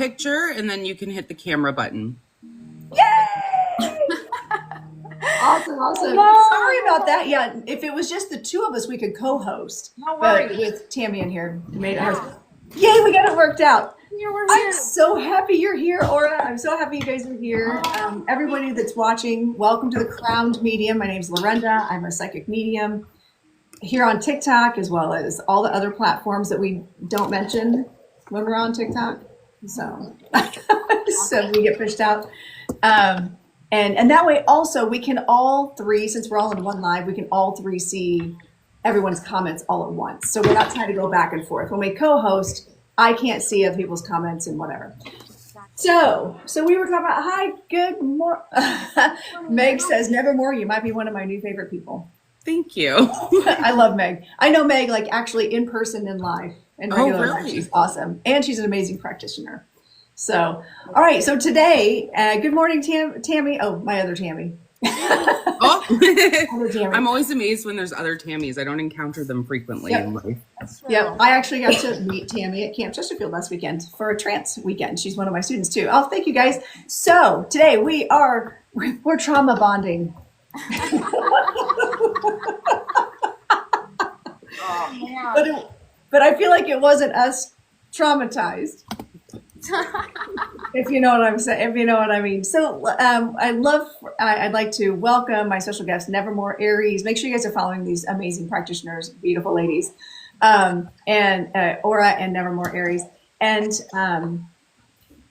picture, and then you can hit the camera button. Yay! Awesome. Sorry about that. Yeah, if it was just the two of us, we could co-host. No worries. But with Tammy in here, made it hard. Yay, we got it worked out. I'm so happy you're here, Aura. I'm so happy you guys are here. Everybody that's watching, welcome to the Crowned Medium. My name's Lorenda. I'm a psychic medium here on TikTok, as well as all the other platforms that we don't mention when we're on TikTok. So, so we get pushed out. And that way also we can all three, since we're all in one live, we can all three see everyone's comments all at once. So we're not trying to go back and forth. When we co-host, I can't see other people's comments and whatever. So we were talking about, hi, good morning. Meg says, nevermore, you might be one of my new favorite people. Thank you. I love Meg. I know Meg like actually in person and live and regular life. She's awesome. And she's an amazing practitioner. So, all right. So today, good morning, Tammy. Oh, my other Tammy. Oh, I'm always amazed when there's other Tammys. I don't encounter them frequently in life. Yep. I actually got to meet Tammy at Camp Chesterfield last weekend for a trance weekend. She's one of my students too. Oh, thank you guys. So today we're trauma bonding. But I feel like it wasn't us traumatized. If you know what I'm saying, if you know what I mean. So I'd like to welcome my special guest, Nevermore Aries. Make sure you guys are following these amazing practitioners, beautiful ladies, and Aura and Nevermore Aries. And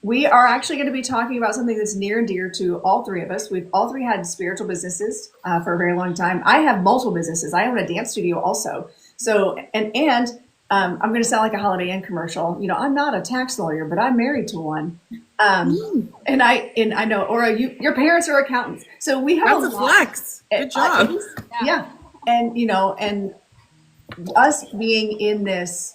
we are actually going to be talking about something that's near and dear to all three of us. We've all three had spiritual businesses for a very long time. I have multiple businesses. I own a dance studio also. So, and I'm going to sound like a Holiday Inn commercial. You know, I'm not a tax lawyer, but I'm married to one. And I know, Aura, your parents are accountants. So we have a flex. Good job. Yeah. And, you know, and us being in this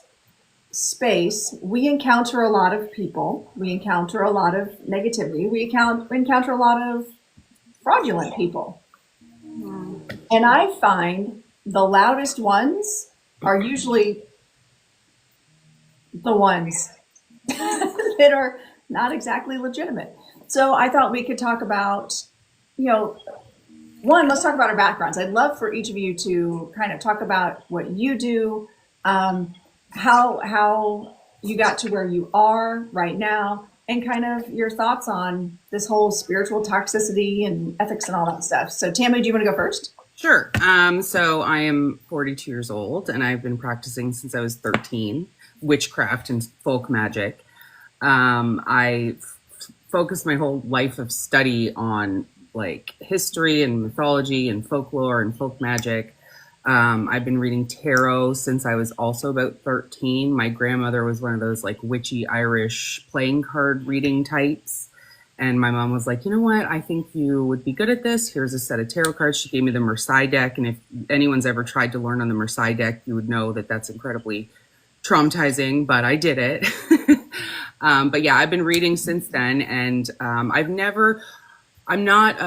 space, we encounter a lot of people. We encounter a lot of negativity. We encounter a lot of fraudulent people. And I find the loudest ones are usually the ones that are not exactly legitimate. So I thought we could talk about, you know, let's talk about our backgrounds. I'd love for each of you to kind of talk about what you do, how you got to where you are right now, and kind of your thoughts on this whole spiritual toxicity and ethics and all that stuff. So Tammy, do you want to go first? Sure. So I am 42 years old and I've been practicing since I was 13, witchcraft and folk magic. I focused my whole life of study on like history and mythology and folklore and folk magic. I've been reading tarot since I was also about 13. My grandmother was one of those like witchy Irish playing card reading types. And my mom was like, you know what? I think you would be good at this. Here's a set of tarot cards. She gave me the Marseille deck. And if anyone's ever tried to learn on the Marseille deck, you would know that that's incredibly traumatizing, but I did it. But yeah, I've been reading since then. And I'm not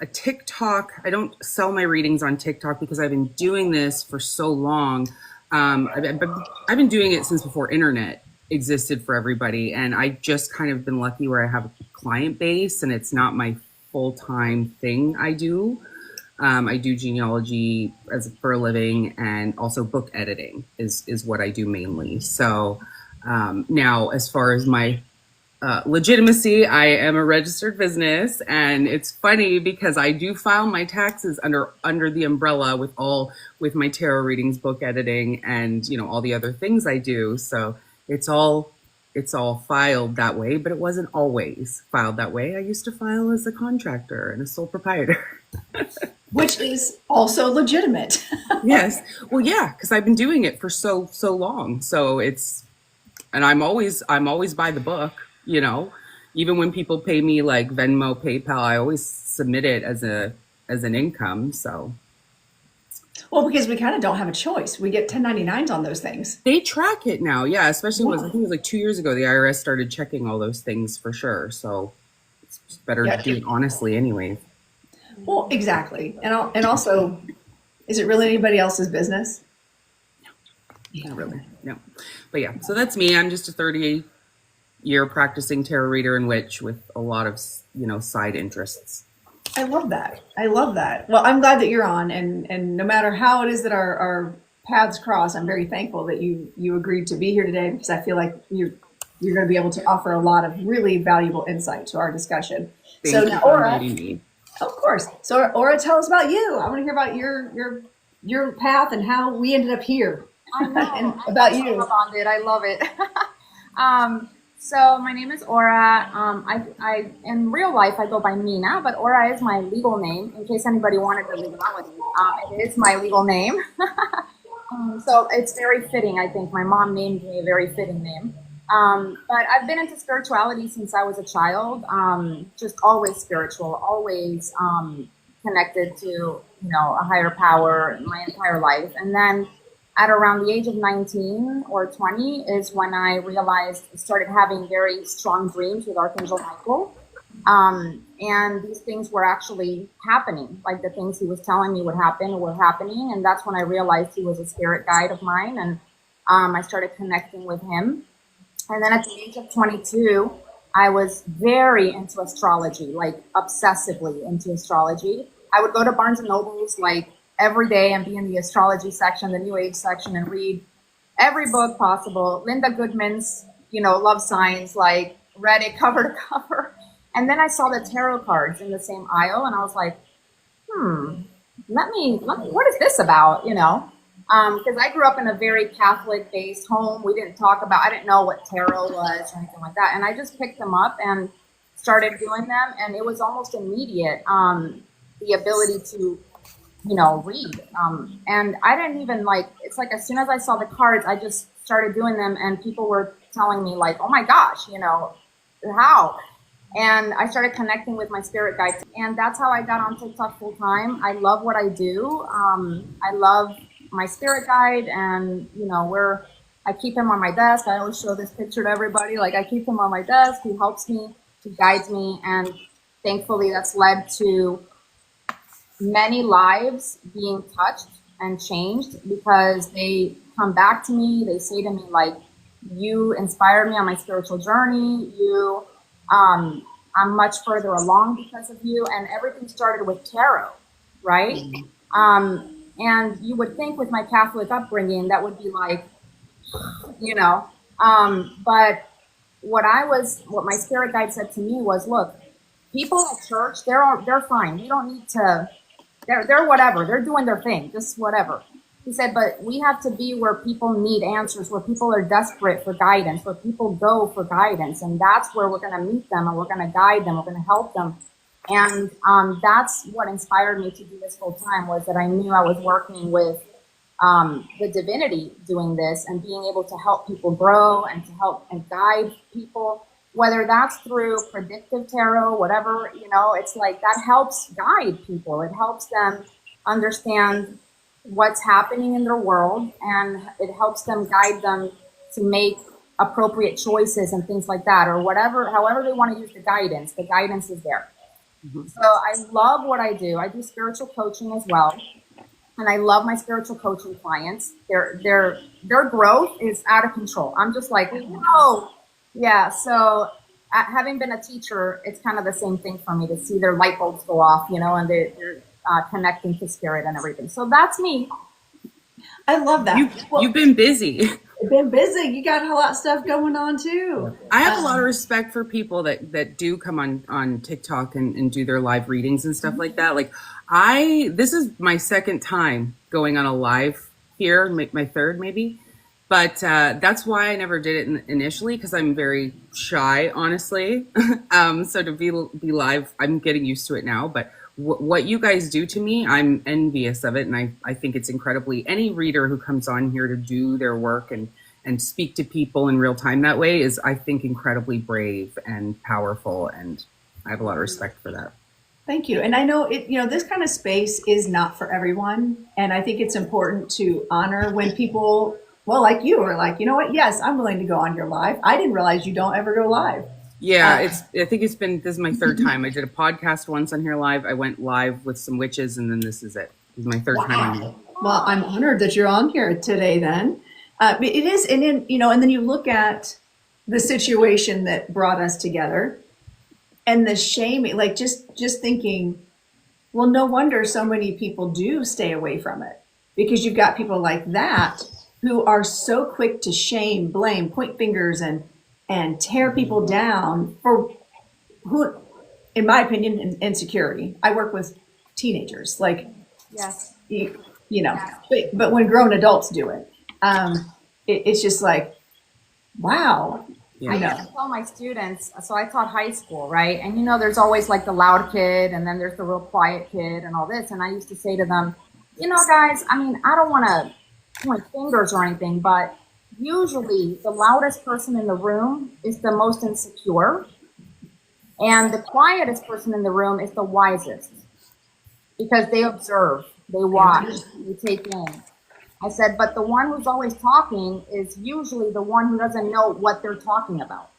a TikTok. I don't sell my readings on TikTok because I've been doing this for so long. I've been doing it since before internet existed for everybody. And I just kind of been lucky where I have a client base and it's not my full-time thing I do. I do genealogy for a living, and also book editing is what I do mainly. So now as far as my legitimacy, I am a registered business, and it's funny because I do file my taxes under the umbrella with my tarot readings, book editing, and you know all the other things I do. So it's all filed that way, but it wasn't always filed that way. I used to file as a contractor and a sole proprietor. Which is also legitimate. Yes. Well, yeah, because I've been doing it for so long. So and I'm always by the book, you know, even when people pay me like Venmo, PayPal, I always submit it as an income. So. Well, because we kind of don't have a choice. We get 1099s on those things. They track it now. Yeah. Especially I think it was like 2 years ago, the IRS started checking all those things for sure. So it's better to do it honestly anyway. Well, exactly. And also, is it really anybody else's business? No, not really. No. But yeah, so that's me. I'm just a you're a practicing tarot reader and witch with a lot of, side interests. I love that. I love that. Well, I'm glad that you're on, and no matter how it is that our paths cross, I'm very thankful that you agreed to be here today, because I feel like you're going to be able to offer a lot of really valuable insight to our discussion. Thank you now, for Aura, inviting me. of course. So, Aura, tell us about you. I want to hear about your path and how we ended up here. I know. And about you. Bonded. I love it. So my name is Aura. I in real life I go by Mina, but Aura is my legal name. In case anybody wanted the legality, it is my legal name. So it's very fitting. I think my mom named me a very fitting name. But I've been into spirituality since I was a child. Just always spiritual, always connected to a higher power my entire life. And then at around the age of 19 or 20 is when I realized, started having very strong dreams with Archangel Michael. And these things were actually happening. Like the things he was telling me would happen were happening. And that's when I realized he was a spirit guide of mine. And I started connecting with him. And then at the age of 22, I was very into astrology, like obsessively into astrology. I would go to Barnes and Noble's like every day and be in the astrology section, the New Age section, and read every book possible. Linda Goodman's, love signs, like read it cover to cover. And then I saw the tarot cards in the same aisle, and I was like, let me, what is this about? Because I grew up in a very Catholic-based home. I didn't know what tarot was or anything like that. And I just picked them up and started doing them. And it was almost immediate, the ability to, read. And I didn't even it's like as soon as I saw the cards, I just started doing them. And people were telling me like, oh my gosh, how? And I started connecting with my spirit guides. And that's how I got on TikTok full time. I love what I do. I love my spirit guide, and I keep him on my desk. I always show this picture to everybody. Like I keep him on my desk. He helps me, he guides me, and thankfully that's led to many lives being touched and changed, because they come back to me. They say to me like, you inspired me on my spiritual journey. I'm much further along because of you. And everything started with tarot, right? And you would think with my Catholic upbringing, that would be like, but what my spirit guide said to me was, look, people at church, they're fine. You don't need to, they're whatever. They're doing their thing, just whatever. He said, but we have to be where people need answers, where people are desperate for guidance, where people go for guidance. And that's where we're going to meet them, and we're going to guide them. We're going to help them. And that's what inspired me to do this full time, was that I knew I was working with the divinity doing this and being able to help people grow and to help and guide people, whether that's through predictive tarot, whatever, it's like that helps guide people. It helps them understand what's happening in their world, and it helps them guide them to make appropriate choices and things like that, or whatever, however they want to use the guidance is there. So I love what I do. I do spiritual coaching as well. And I love my spiritual coaching clients. Their growth is out of control. I'm just like, whoa. Yeah. So having been a teacher, it's kind of the same thing for me to see their light bulbs go off, and they're connecting to spirit and everything. So that's me. I love that. You've been busy. You've been busy. You got a lot of stuff going on too. I have a lot of respect for people that do come on TikTok and do their live readings and stuff like that. Like this is my second time going on a live here, my third maybe. But that's why I never did it initially, because I'm very shy, honestly. So to be live, I'm getting used to it now. But what you guys do to me, I'm envious of it. And I think it's incredibly, any reader who comes on here to do their work and speak to people in real time that way is, I think, incredibly brave and powerful. And I have a lot of respect for that. Thank you. And I know this kind of space is not for everyone. And I think it's important to honor when people, well, like you are like, you know what? Yes, I'm willing to go on your live. I didn't realize you don't ever go live. Yeah, I think this is my third time. I did a podcast once on here live. I went live with some witches, and then this is it. This is my third time on here. Well, I'm honored that you're on here today then. It is, and then, and then you look at the situation that brought us together, and the shaming, like just thinking, well, no wonder so many people do stay away from it, because you've got people like that who are so quick to shame, blame, point fingers, and tear people down for who, in my opinion, insecurity. I work with teenagers, like, Yes. you know, but when grown adults do it, it's just like, wow. Yeah. I used to tell my students, so I taught high school, right? And there's always like the loud kid, and then there's the real quiet kid and all this. And I used to say to them, guys, I mean, I don't want to point fingers or anything, but usually the loudest person in the room is the most insecure, and the quietest person in the room is the wisest, because they observe, they watch, they take in. I said, but the one who's always talking is usually the one who doesn't know what they're talking about.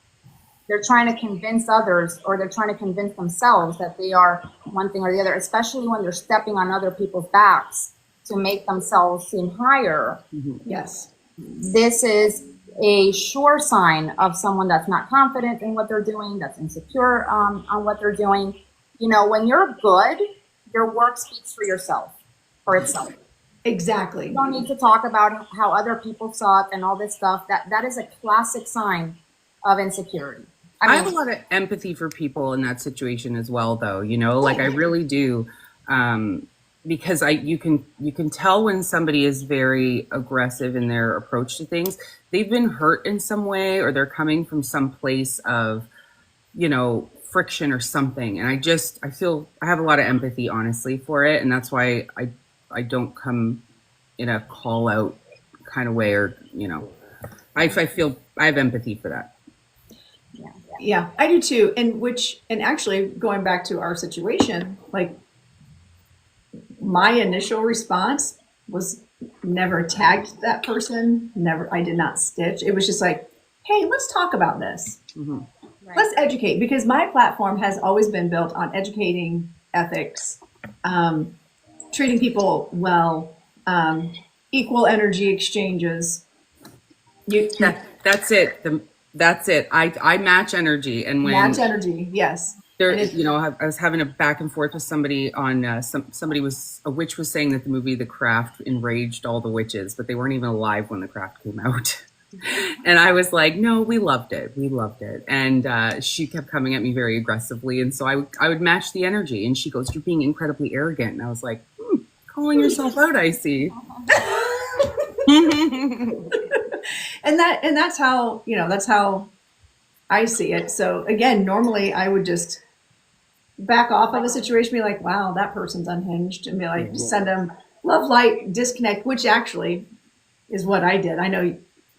They're trying to convince others, or they're trying to convince themselves that they are one thing or the other, especially when they're stepping on other people's backs to make themselves seem higher. Yes. This is a sure sign of someone that's not confident in what they're doing, that's insecure on what they're doing. When you're good, your work speaks for itself. Exactly. You don't need to talk about how other people suck and all this stuff. That is a classic sign of insecurity. I have a lot of empathy for people in that situation as well, though. Like I really do, because you can tell when somebody is very aggressive in their approach to things. They've been hurt in some way, or they're coming from some place of, friction or something. And I feel I have a lot of empathy, honestly, for it, and that's why I don't come in a call out kind of way, or I feel I have empathy for that. Yeah, I do too. And actually going back to our situation, like my initial response was never tagged that person. I did not stitch. It was just like, hey, let's talk about this. Mm-hmm. Right. Let's educate, because my platform has always been built on educating, ethics, treating people well, equal energy exchanges. That's it. That's it. I match energy, and when Match energy, yes. there, I was having a back and forth with somebody on a witch was saying that the movie The Craft enraged all the witches, but they weren't even alive when The Craft came out. And I was like, no, we loved it. And she kept coming at me very aggressively, and so I would match the energy. And she goes, "You're being incredibly arrogant." And I was like, calling yourself out, I see. And that's how I see it. So again, normally I would just back off of a situation, be like, wow, that person's unhinged, and be like, send them love, light, disconnect, which actually is what I did. I know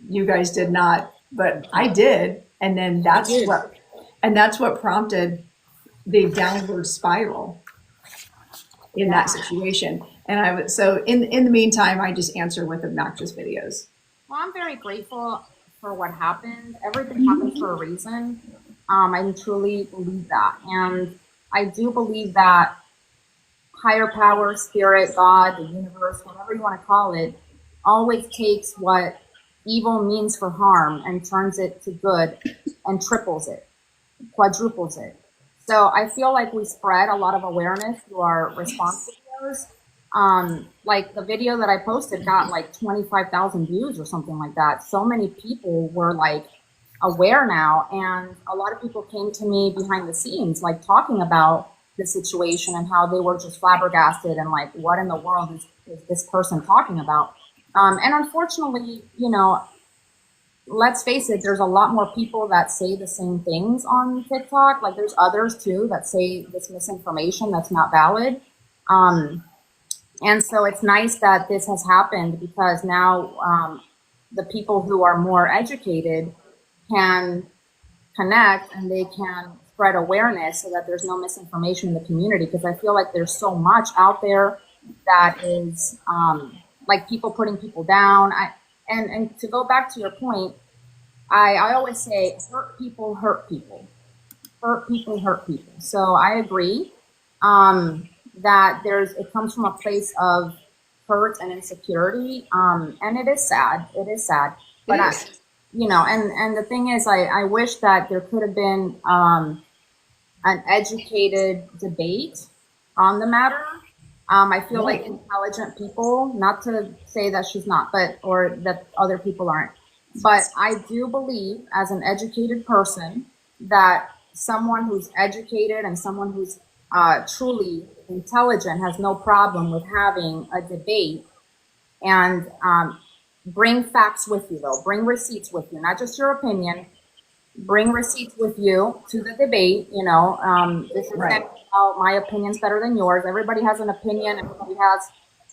you guys did not, but I did. And then that's what prompted the downward spiral in that situation. And so in the meantime, I just answer with obnoxious videos. Well, I'm very grateful for what happened. Everything happens for a reason. I truly believe that. And I do believe that higher power, spirit, God, the universe, whatever you want to call it, always takes what evil means for harm and turns it to good and triples it, quadruples it. So I feel like we spread a lot of awareness through our response videos. Like the video that I posted got like 25,000 views or something like that. So many people were like aware now, and a lot of people came to me behind the scenes, like talking about the situation and how they were just flabbergasted and like, what in the world is this person talking about? And unfortunately, let's face it, there's a lot more people that say the same things on TikTok. Like there's others too that say this misinformation that's not valid. And so it's nice that this has happened, because now the people who are more educated can connect and they can spread awareness so that there's no misinformation in the community. Because I feel like there's so much out there that is like people putting people down. And to go back to your point, I always say hurt people hurt people. Hurt people hurt people. So I agree. That it comes from a place of hurt and insecurity. And it is sad. It is sad. But and the thing is, I wish that there could have been an educated debate on the matter. I feel like intelligent people, not to say that she's not, or that other people aren't, but I do believe as an educated person that someone who's educated and someone who's truly intelligent has no problem with having a debate and bring facts with you, though. Bring receipts with you, not just your opinion. Bring receipts with you to the debate. This is how my opinion's better than yours. Everybody has an opinion. Everybody has,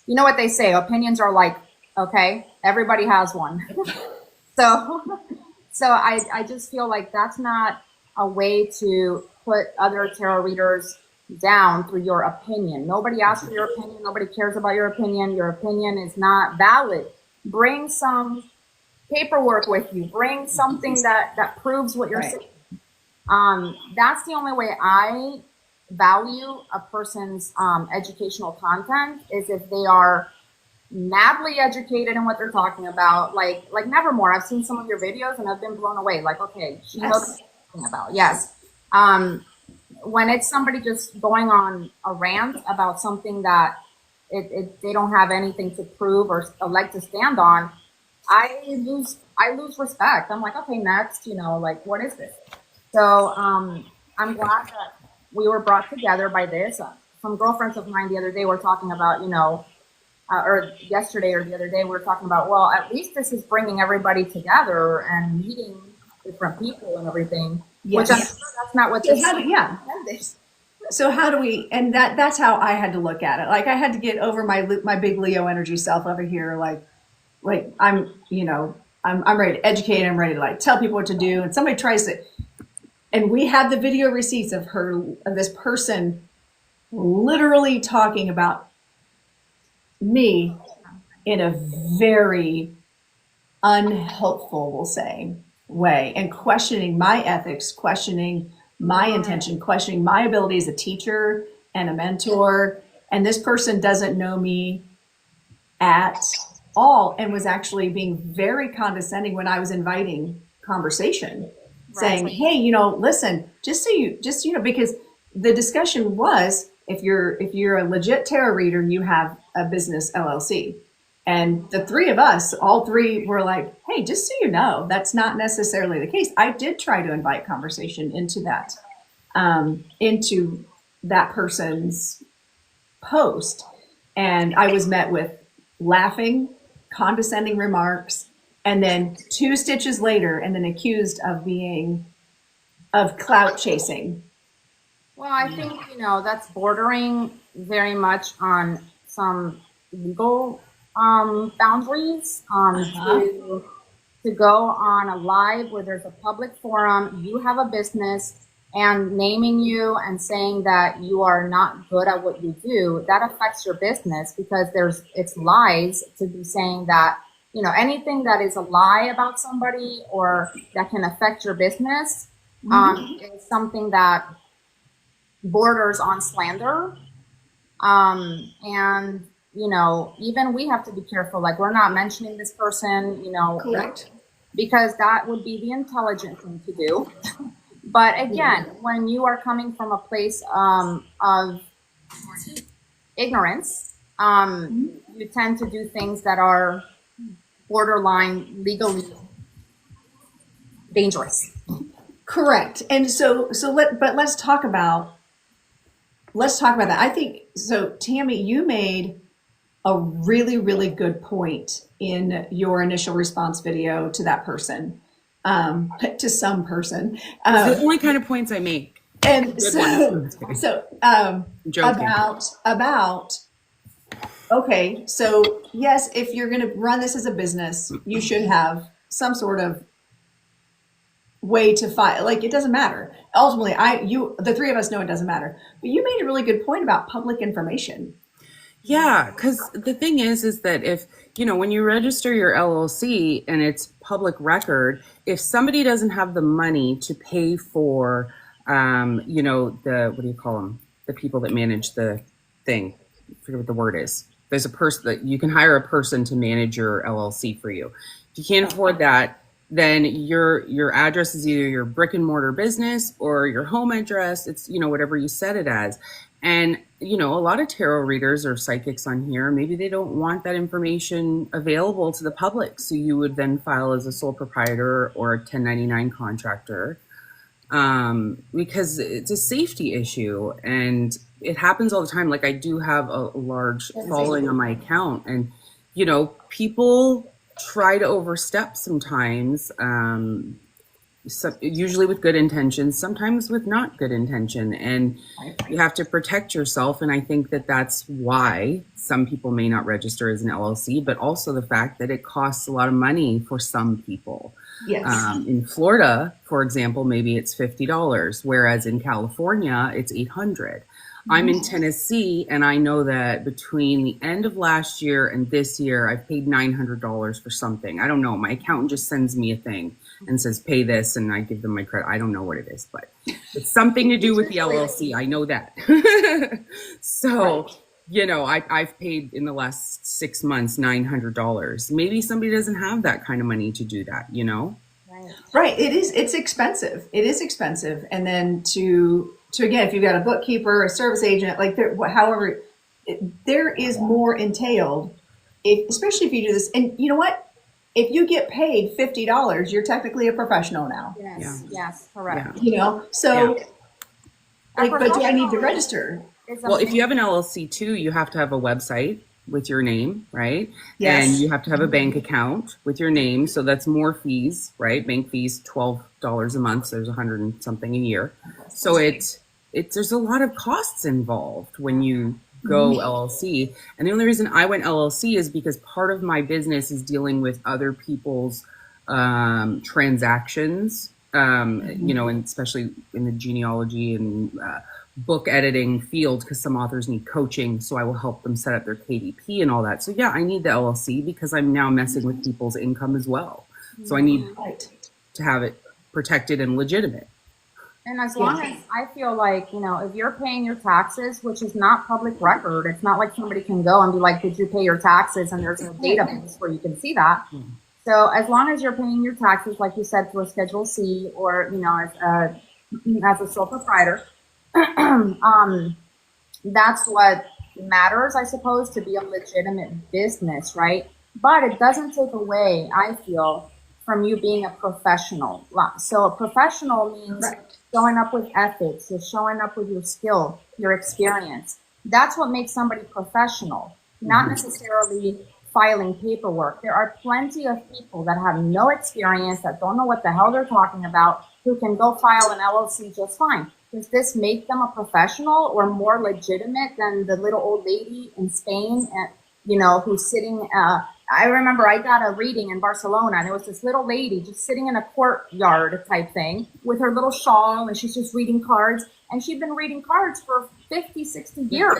you know what they say, opinions are like, okay, everybody has one. So I just feel like that's not a way to put other tarot readers down through your opinion. Nobody asked for your opinion. Nobody cares about your opinion. Your opinion is not valid. Bring some paperwork with you. Bring something that proves what you're saying. That's the only way I value a person's educational content, is if they are madly educated in what they're talking about. Like Nevermore. I've seen some of your videos and I've been blown away. Like, okay, she knows what she's talking about. Yes. When it's somebody just going on a rant about something that they don't have anything to prove or a leg to stand on, I lose respect. I'm like, okay, next, like, what is this? So I'm glad that we were brought together by this. Some girlfriends of mine the other day were talking about, or yesterday or the other day, we were talking about, well, at least this is bringing everybody together and meeting different people and everything. Yes. Which I'm sure that's not what this is. So how do we, and that's how I had to look at it. Like, I had to get over my big Leo energy self over here. Like I'm ready to educate. I'm ready to like tell people what to do. And somebody tries to, and we have the video receipts of this person literally talking about me in a very unhelpful, we'll say, way, and questioning my ethics, questioning my intention, questioning my ability as a teacher and a mentor. And this person doesn't know me at all, and was actually being very condescending when I was inviting conversation, saying, hey, listen, just so you know, because the discussion was, if you're a legit tarot reader, you have a business LLC. And the three of us, all three were like, hey, just so you know, that's not necessarily the case. I did try to invite conversation into that person's post. And I was met with laughing, condescending remarks, and then 2 stitches later, and then accused of clout chasing. Well, I think, that's bordering very much on some legal boundaries, to go on a live where there's a public forum, you have a business, and naming you and saying that you are not good at what you do, that affects your business, because it's lies to be saying that, anything that is a lie about somebody or that can affect your business is something that borders on slander. And even we have to be careful. Like, we're not mentioning this person, Correct. Because that would be the intelligent thing to do. But again, when you are coming from a place of ignorance, you tend to do things that are borderline legally dangerous. Correct. And let's talk about that. I think so. Tammy, you made a really, really good point in your initial response video to that person, to some person. It's the only kind of points I make. And about okay, so yes, if you're going to run this as a business, you should have some sort of way to file. Like, it doesn't matter. Ultimately, the three of us know it doesn't matter. But you made a really good point about public information. Yeah, because the thing is that if, when you register your LLC and it's public record, if somebody doesn't have the money to pay for, what do you call them? The people that manage the thing. I forget what the word is. There's a person that you can hire a person to manage your LLC for you. If you can't afford that, then your address is either your brick and mortar business or your home address. It's, whatever you set it as. And, a lot of tarot readers or psychics on here, maybe they don't want that information available to the public. So you would then file as a sole proprietor or a 1099 contractor, because it's a safety issue and it happens all the time. Like, I do have a large following on my account, and, people try to overstep sometimes, usually with good intentions, sometimes with not good intention, and you have to protect yourself. And I think that that's why some people may not register as an LLC, but also the fact that it costs a lot of money for some people. Yes. In Florida, for example, maybe it's $50, whereas in California, it's $800. I'm in Tennessee, and I know that between the end of last year and this year, I've paid $900 for something. I don't know. My accountant just sends me a thing and says, pay this, and I give them my credit. I don't know what it is, but it's something to do with the LLC. I know that. So, I've paid in the last 6 months $900. Maybe somebody doesn't have that kind of money to do that, Right. It's expensive. It is expensive. And then to again, if you've got a bookkeeper, a service agent, like however, there is more entailed, especially if you do this. And you know what? If you get paid $50, you're technically a professional now. Yes. Yeah. Yes. Correct. Yeah. So, Yeah. but do I need to register? Well, if you have an LLC too, you have to have a website with your name, right? Yes. And you have to have a bank account with your name. So that's more fees, right? Bank fees, $12 a month. So there's 100 and something a year. So there's a lot of costs involved when you go LLC. And the only reason I went LLC is because part of my business is dealing with other people's transactions, and especially in the genealogy and book editing field, because some authors need coaching. So I will help them set up their KDP and all that. So yeah, I need the LLC because I'm now messing with people's income as well. So I need to have it protected and legitimate. And as long as I feel like, if you're paying your taxes, which is not public record, it's not like somebody can go and be like, did you pay your taxes? And there's a database where you can see that. So as long as you're paying your taxes, like you said, through a Schedule C or, as a sole proprietor, that's what matters, I suppose, to be a legitimate business, right? But it doesn't take away, I feel, from you being a professional. So a professional means showing up with ethics, you're showing up with your skill, your experience. That's what makes somebody professional, not necessarily filing paperwork. There are plenty of people that have no experience, that don't know what the hell they're talking about, who can go file an LLC just fine. Does this make them a professional or more legitimate than the little old lady in Spain, who's sitting, I remember I got a reading in Barcelona, and there was this little lady just sitting in a courtyard type thing with her little shawl, and she's just reading cards. And she'd been reading cards for 50, 60 years,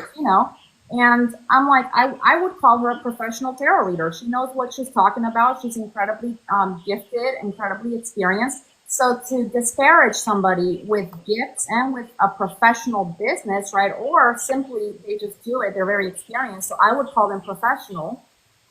And I'm like, I would call her a professional tarot reader. She knows what she's talking about. She's incredibly gifted, incredibly experienced. So to disparage somebody with gifts and with a professional business, right, or simply they just do it, they're very experienced. So I would call them professional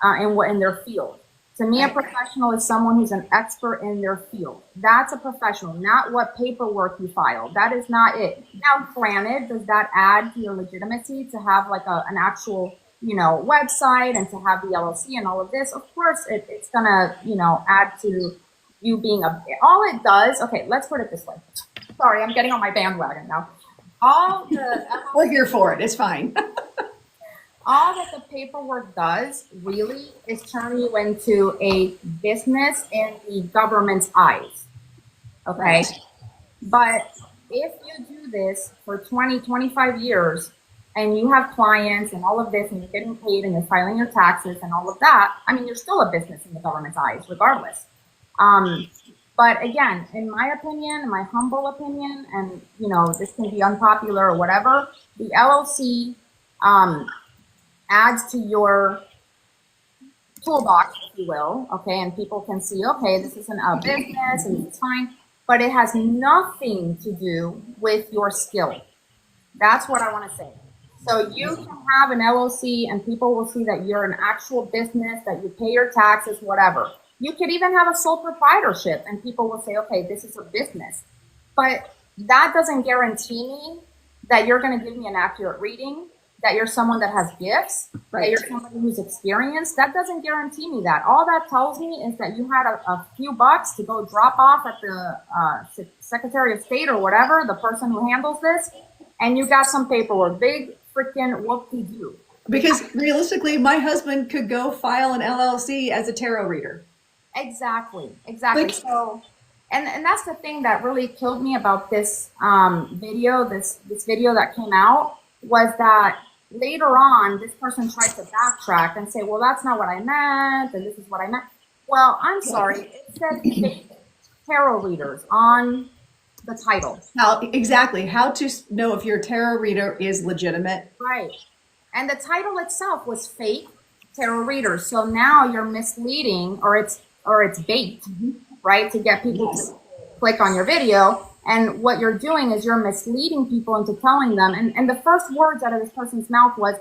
in their field. To me, a professional is someone who's an expert in their field. That's a professional, not what paperwork you file. That is not it. Now, granted, does that add to your legitimacy to have like an actual, website and to have the LLC and all of this? Of course, it's gonna, add to you being all it does. Okay, let's put it this way. Sorry, I'm getting on my bandwagon now. We're here for it. It's fine. All that the paperwork does really is turn you into a business in the government's eyes. Okay. Right. But if you do this for 20, 25 years and you have clients and all of this and you're getting paid and you're filing your taxes and all of that, I mean, you're still a business in the government's eyes, regardless. But again, in my opinion, in my humble opinion, and this can be unpopular or whatever, the LLC, adds to your toolbox, if you will, okay, and people can see, okay, this is a business and it's fine, but it has nothing to do with your skill. That's what I want to say. So you can have an LLC and people will see that you're an actual business, that you pay your taxes, whatever. You could even have a sole proprietorship and people will say, okay, this is a business. But that doesn't guarantee me that you're going to give me an accurate reading, that you're someone that has gifts, that you're somebody who's experienced. That doesn't guarantee me that. All that tells me is that you had a few bucks to go drop off at the Secretary of State or whatever, the person who handles this, and you got some paperwork. Big freaking whoop-de-doo. Because realistically, my husband could go file an LLC as a tarot reader. Exactly. So, and that's the thing that really killed me about this video, this video that came out, was that later on, this person tried to backtrack and say, well, that's not what I meant, and this is what I meant. Well, I'm sorry. It said fake tarot readers on the title. How to know if your tarot reader is legitimate. Right. And the title itself was fake tarot readers. So now you're misleading, or it's bait, right? To get people to click on your video. And what you're doing is you're misleading people into telling them. And the first words out of this person's mouth was,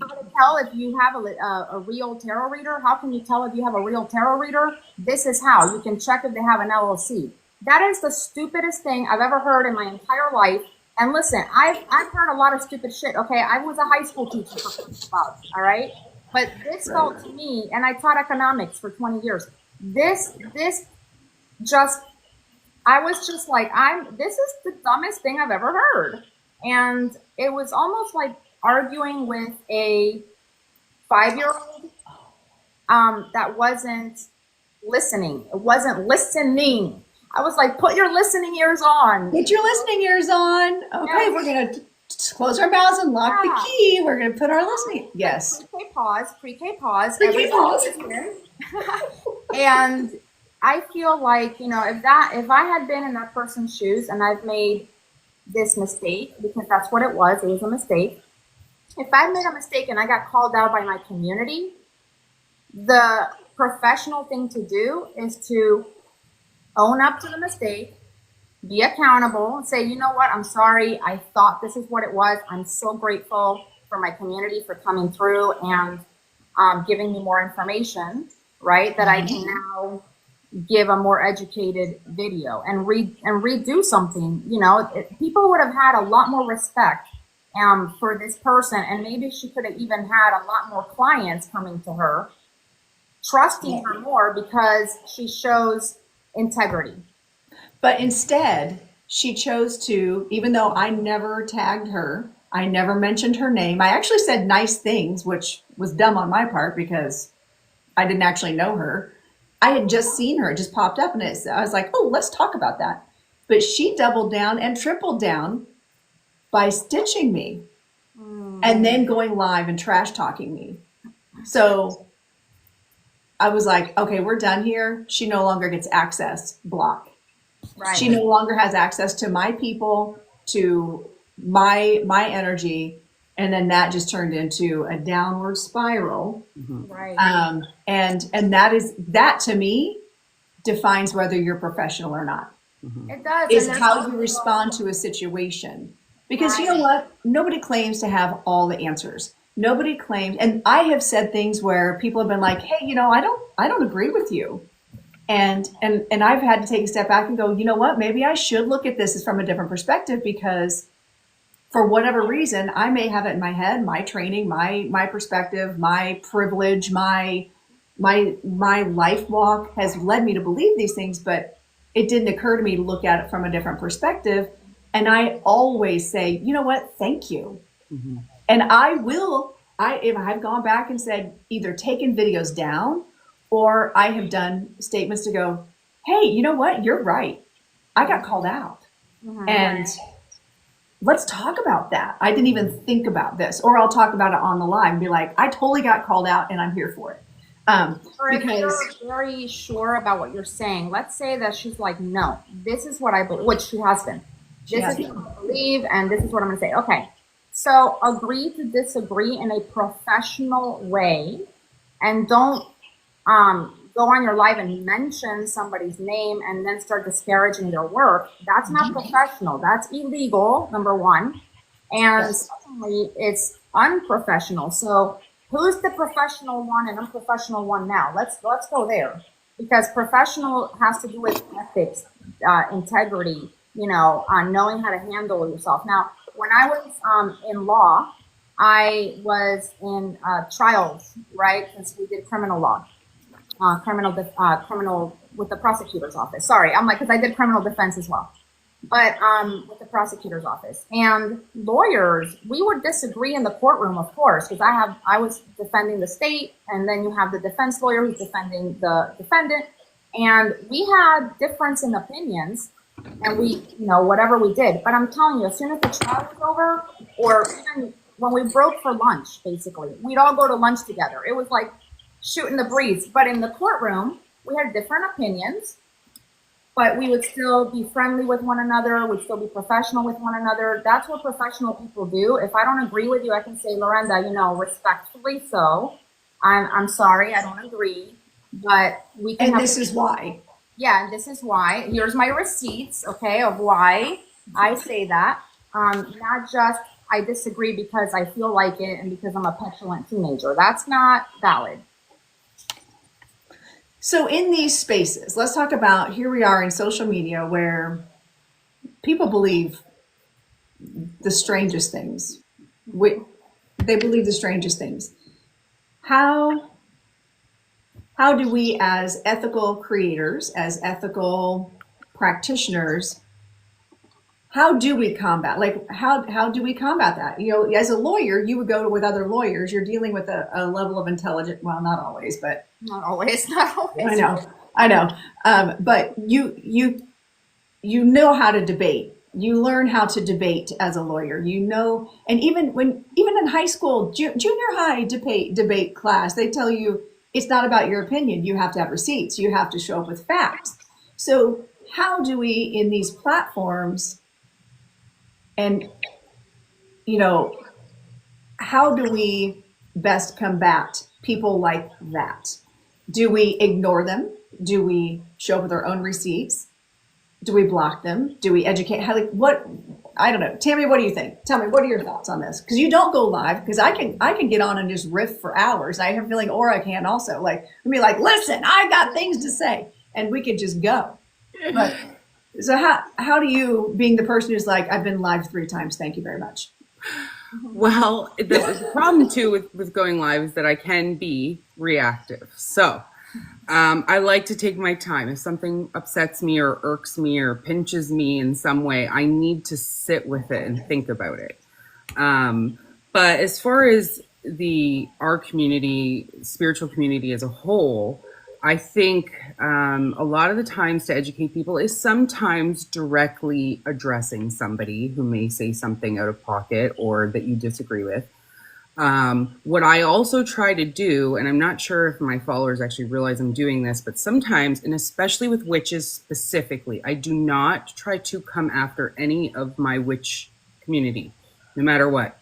how to tell if you have a real tarot reader? How can you tell if you have a real tarot reader? This is how. You can check if they have an LLC. That is the stupidest thing I've ever heard in my entire life. And listen, I've heard a lot of stupid shit. Okay, I was a high school teacher for about, all right? But this felt to me, and I taught economics for 20 years. I was just like, this is the dumbest thing I've ever heard. And it was almost like arguing with a 5-year-old that wasn't listening. It wasn't listening. I was like, put your listening ears on. Put your listening ears on. Okay, we're going to close our mouths and lock the key. We're going to put our listening. Yes. Pre-K pause. Pre-K pause. And I feel like, if I had been in that person's shoes and I've made this mistake, because that's what it was a mistake. If I made a mistake and I got called out by my community, the professional thing to do is to own up to the mistake, be accountable, and say, you know what, I'm sorry, I thought this is what it was. I'm so grateful for my community for coming through and giving me more information, right, that I can now give a more educated video and redo something. People would have had a lot more respect for this person, and maybe she could have even had a lot more clients coming to her, trusting her more because she shows integrity. But instead, she chose to, even though I never tagged her, I never mentioned her name. I actually said nice things, which was dumb on my part because I didn't actually know her. I had just seen her. It just popped up, and I was like, oh, let's talk about that. But she doubled down and tripled down by stitching me and then going live and trash talking me. So I was like, okay, we're done here. She no longer gets access, block. Right. She no longer has access to my people, to my energy. And then that just turned into a downward spiral. Right. And that to me defines whether you're professional or not. It does. Is how you respond to a situation. Because you know what? Nobody claims to have all the answers. Nobody claims, and I have said things where people have been like, hey, I don't agree with you. And I've had to take a step back and go, you know what? Maybe I should look at this from a different perspective, because for whatever reason, I may have it in my head, my training, my perspective, my privilege, my life walk has led me to believe these things, but it didn't occur to me to look at it from a different perspective. And I always say, you know what? Thank you. And if I've gone back and said, either taken videos down, or I have done statements to go, hey, you know what? You're right. I got called out. And let's talk about that. I didn't even think about this. Or I'll talk about it on the live and be like, I totally got called out and I'm here for it. Or if you're very sure about what you're saying, let's say that she's like, no, this is what I believe, which she has been. This is what I believe, and this is what I'm going to say. Okay. So agree to disagree in a professional way, and don't go on your live and mention somebody's name and then start disparaging their work. That's not professional. That's illegal, number one. And secondly, it's unprofessional. So who's the professional one and unprofessional one now? Let's go there. because professional has to do with ethics, integrity, on knowing how to handle yourself. Now, when I was in law, I was in trials, right? Since we did criminal law, criminal with the prosecutor's office. Sorry, I'm like, because I did criminal defense as well, but with the prosecutor's office. And lawyers, we would disagree in the courtroom, of course, because I was defending the state, and then you have the defense lawyer who's defending the defendant, and we had difference in opinions, and we, whatever we did. But I'm telling you, as soon as the trial was over, or even when we broke for lunch, basically, we'd all go to lunch together. It was like shooting the breeze. But in the courtroom, we had different opinions, but we would still be friendly with one another. We'd still be professional with one another. That's what professional people do. If I don't agree with you, I can say, Lorenda, respectfully so, I'm sorry, I don't agree, but we can. And this is why. Yeah, and this is why. Here's my receipts, okay, of why I say that. Not just I disagree because I feel like it and because I'm a petulant teenager. That's not valid. So in these spaces, let's talk about, here we are in social media where people believe the strangest things. They believe the strangest things. How do we, as ethical creators, as ethical practitioners, how do we combat? Like, how do we combat that? As a lawyer, you would go with other lawyers. You're dealing with a level of intelligence. Well, not always, but not always. I know. But you how to debate. You learn how to debate as a lawyer. And even in high school, junior high debate class, they tell you it's not about your opinion. You have to have receipts. You have to show up with facts. So how do we, in these platforms, and how do we best combat people like that? Do we ignore them? Do we show up with our own receipts? Do we block them? Do we educate? I don't know. Tammy, what do you think? Tell me, what are your thoughts on this? Because you don't go live, because I can get on and just riff for hours. I have a feeling Aura can also. Be like, listen, I got things to say, and we could just go. But so how do you, being the person who's like, I've been live 3 times, thank you very much. Well, the problem too with going live is that I can be reactive. So I like to take my time. If something upsets me or irks me or pinches me in some way, I need to sit with it and think about it. But as far as our community, spiritual community as a whole, I think a lot of the times to educate people is sometimes directly addressing somebody who may say something out of pocket or that you disagree with. What I also try to do, and I'm not sure if my followers actually realize I'm doing this, but sometimes, and especially with witches specifically, I do not try to come after any of my witch community, no matter what.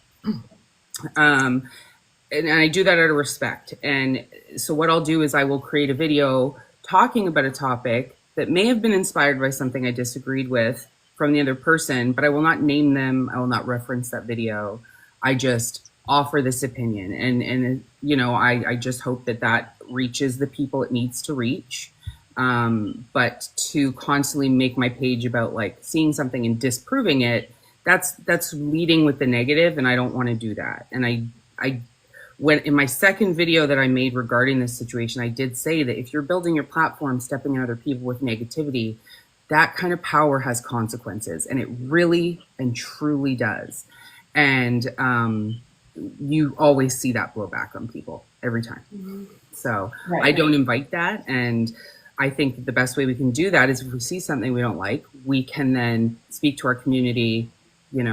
And I do that out of respect. And so what I'll do is I will create a video talking about a topic that may have been inspired by something I disagreed with from the other person, but I will not name them. I will not reference that video. I just offer this opinion. And I just hope that reaches the people it needs to reach. But to constantly make my page about like seeing something and disproving it, that's leading with the negative. And I don't want to do that. And when in my second video that I made regarding this situation, I did say that if you're building your platform, stepping on other people with negativity, that kind of power has consequences, and it really and truly does. And you always see that blowback on people every time. Mm-hmm. So right. I don't invite that. And I think that the best way we can do that is if we see something we don't like, we can then speak to our community, in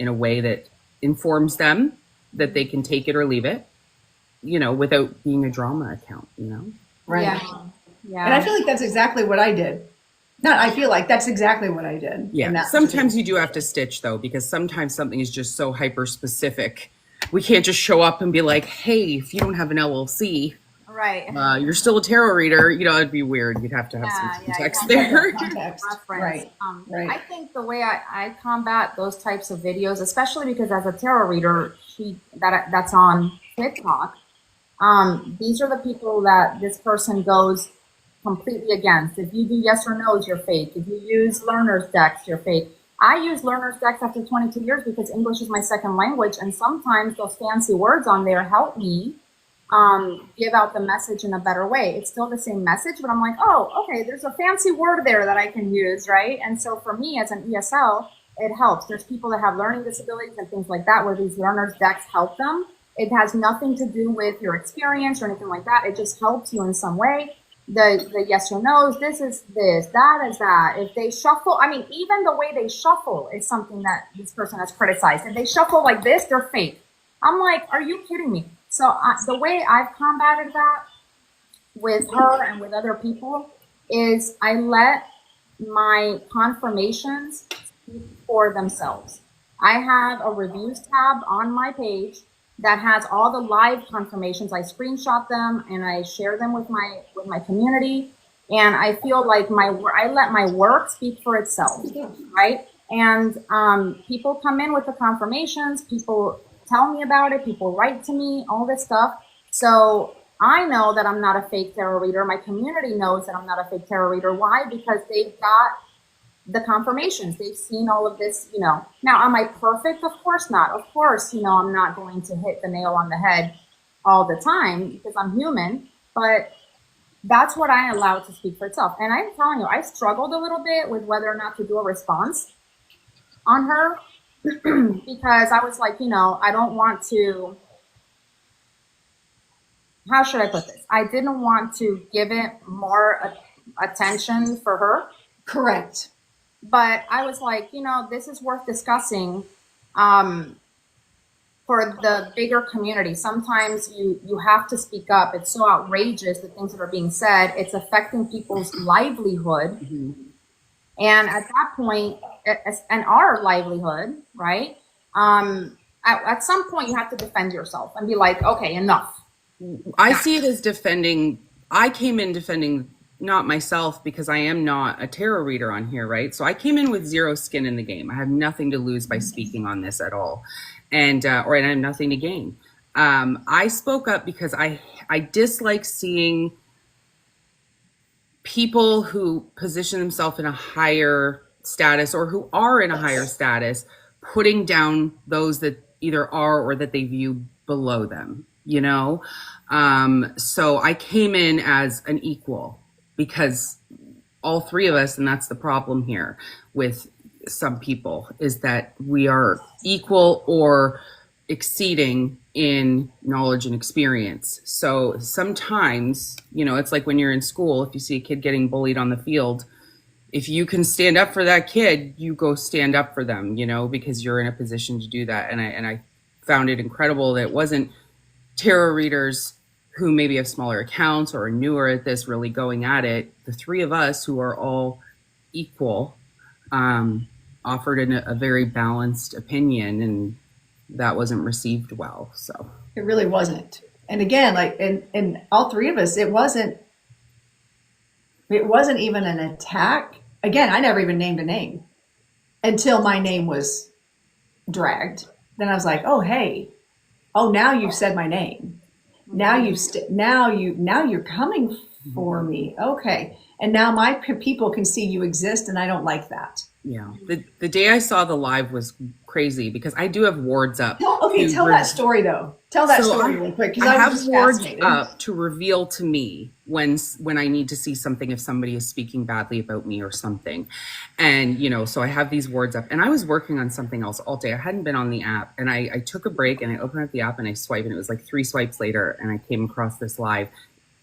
a way that informs them that they can take it or leave it, without being a drama account, Right. Yeah. And I feel like that's exactly what I did. That's exactly what I did. Yeah. Sometimes you do have to stitch though, because sometimes something is just so hyper specific. We can't just show up and be like, hey, if you don't have an LLC, right, you're still a tarot reader. It'd be weird. You'd have to have some context there. Right. Right. I think the way I combat those types of videos, especially because as a tarot reader, that's on TikTok. These are the people that this person goes completely against. If you do yes or no's, you're fake. If you use learner's decks, you're fake. I use learner's decks after 22 years because English is my second language, and sometimes those fancy words on there help me give out the message in a better way. It's still the same message, but I'm like, oh, okay, there's a fancy word there that I can use, right? And so for me as an ESL, it helps. There's people that have learning disabilities and things like that where these learners decks help them. It has nothing to do with your experience or anything like that. It just helps you in some way. The yes or no's, this is this, that is that. If they shuffle, I mean, even the way they shuffle is something that this person has criticized. If they shuffle like this, they're fake. I'm like, are you kidding me? So the way I've combated that with her and with other people is I let my confirmations speak for themselves. I have a reviews tab on my page that has all the live confirmations. I screenshot them and I share them with my community. And I feel like I let my work speak for itself, right? And people come in with the confirmations, people tell me about it, people write to me, all this stuff. So I know that I'm not a fake tarot reader. My community knows that I'm not a fake tarot reader. Why? Because they've got the confirmations. They've seen all of this, you know. Now, am I perfect? Of course not. Of course, you know, I'm not going to hit the nail on the head all the time because I'm human, but that's what I allow to speak for itself. And I'm telling you, I struggled a little bit with whether or not to do a response on her because I was like, you know, I don't want to, how should I put this? I didn't want to give it more attention for her. Correct. But I was like, you know, this is worth discussing for the bigger community. Sometimes you have to speak up. It's so outrageous, the things that are being said. It's affecting people's livelihood. Mm-hmm. And at that point, and our livelihood, right? At some point, you have to defend yourself and be like, okay, enough. I see it as defending. I came in defending not myself because I am not a tarot reader on here, right? So I came in with zero skin in the game. I have nothing to lose by speaking on this at all, and I have nothing to gain. I spoke up because I dislike seeing people who position themselves in a higher status or who are in a higher status putting down those that either are or that they view below them, you know? So I came in as an equal because all three of us, and that's the problem here with some people, is that we are equal or exceeding in knowledge and experience. So sometimes, you know, it's like when you're in school, if you see a kid getting bullied on the field, if you can stand up for that kid, you go stand up for them, you know, because you're in a position to do that. And I found it incredible that it wasn't tarot readers who maybe have smaller accounts or are newer at this really going at it. The three of us who are all equal offered a very balanced opinion, and that wasn't received well. So it really wasn't. And again, like in all three of us, it wasn't even an attack. Again, I never even named a name until my name was dragged. Then I was like, oh, hey, oh, now you've said my name. Now you're coming for me. Okay. And now my people can see you exist, and I don't like that. Yeah. The day I saw the live was crazy because I do have wards up. Tell that story though. Tell that story really quick. I have wards up to reveal to me when I need to see something, if somebody is speaking badly about me or something. And, you know, so I have these wards up, and I was working on something else all day. I hadn't been on the app, and I took a break and I opened up the app and I swiped, and it was like 3 swipes later, and I came across this live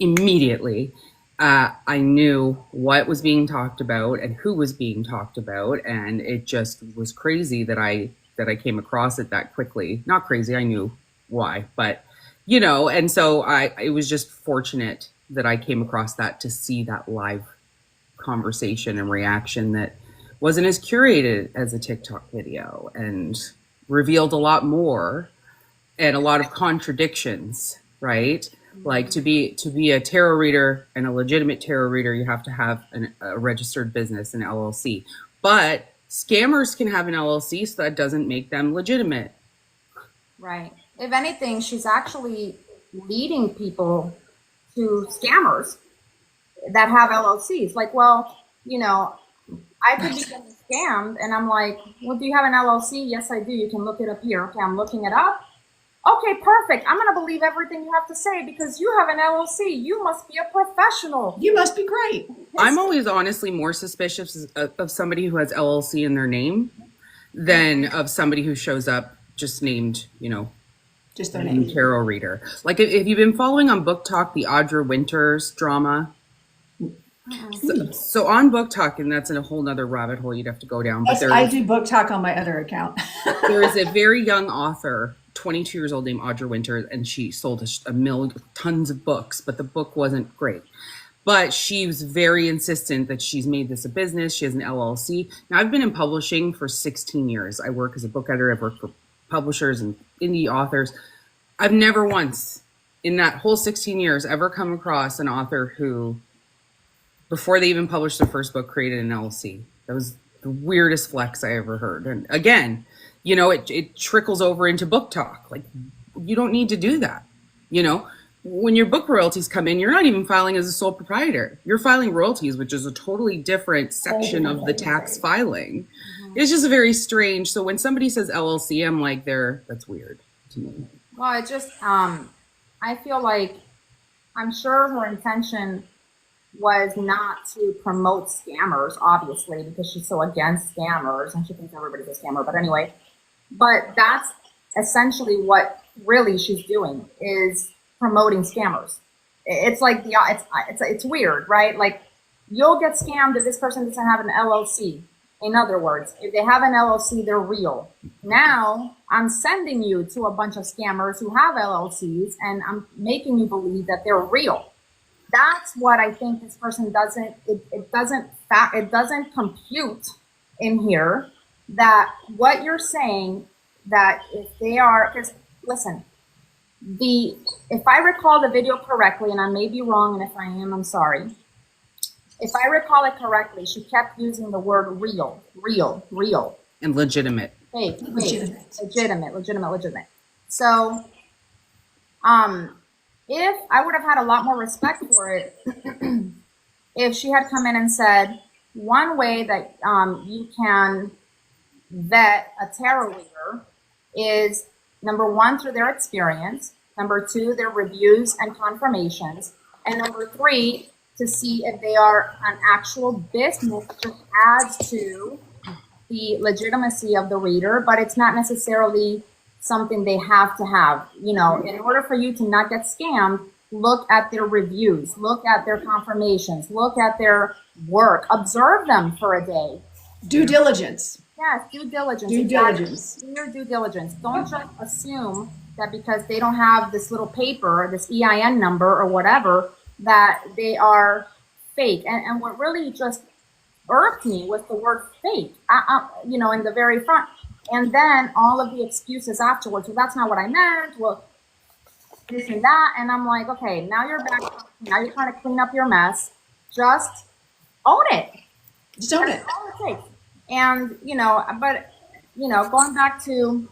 immediately. I knew what was being talked about and who was being talked about, and it just was crazy that I came across it that quickly. Not crazy, I knew why, but you know, and so it was just fortunate that I came across that, to see that live conversation and reaction that wasn't as curated as a TikTok video and revealed a lot more and a lot of contradictions, right? Like to be a tarot reader and a legitimate tarot reader, you have to have a registered business, an LLC. But scammers can have an LLC, so that doesn't make them legitimate. Right. If anything, she's actually leading people to scammers. that have LLCs. Like, well, you know, I could be getting scammed, and I'm like, well, do you have an LLC? Yes, I do. You can look it up here. Okay, I'm looking it up. Okay, perfect. I'm going to believe everything you have to say because you have an LLC. You must be a professional. You must be great. I'm always honestly more suspicious of somebody who has LLC in their name than of somebody who shows up just named, you know, just their name. Tarot reader. Like if you've been following on Book Talk, the Audra Winters drama. So on Book Talk, and that's in a whole nother rabbit hole you'd have to go down. But Yes, I do Book Talk on my other account. There is a very young author, 22 years old, named Audra Winters, and she sold tons of books, but the book wasn't great. But she was very insistent that she's made this a business. She has an LLC. Now, I've been in publishing for 16 years. I work as a book editor. I've worked for publishers and indie authors. I've never once in that whole 16 years ever come across an author who, before they even published their first book, created an LLC. That was the weirdest flex I ever heard. And again, you know, it trickles over into Book Talk. Like, you don't need to do that. You know, when your book royalties come in, you're not even filing as a sole proprietor. You're filing royalties, which is a totally different section of the tax filing. It's just very strange. So when somebody says LLC, I'm like, that's weird to me. Well, it just, I feel like, I'm sure her intention was not to promote scammers, obviously, because she's so against scammers and she thinks everybody's a scammer. But anyway, but that's essentially what really she's doing, is promoting scammers. It's like it's weird, right? Like, you'll get scammed if this person doesn't have an LLC. In other words, if they have an LLC, they're real. Now I'm sending you to a bunch of scammers who have LLCs, and I'm making you believe that they're real. That's what I think this person doesn't. It doesn't compute in here that what you're saying, that if they are, because listen, if I recall the video correctly, and I may be wrong, and if I am, I'm sorry. If I recall it correctly, she kept using the word real. And legitimate. Fake, legitimate. So, if I would have had a lot more respect for it, if she had come in and said, one way that you can vet a tarot reader is, number one, through their experience, number two, their reviews and confirmations, and number three, to see if they are an actual business, just adds to the legitimacy of the reader, but it's not necessarily something they have to have. You know, in order for you to not get scammed, look at their reviews, look at their confirmations, look at their work, observe them for a day. Due diligence. Yes, due diligence. Due diligence. Do your due diligence. Don't just assume that because they don't have this little paper, this EIN number or whatever, that they are fake. And what really just irked me was the word fake, you know, in the very front. And then all of the excuses afterwards. Well, that's not what I meant. Well, this and that. And I'm like, okay, now you're back. Now you're trying to clean up your mess. Just own it. Just own it. That's all it takes. And, you know, but, you know, going back to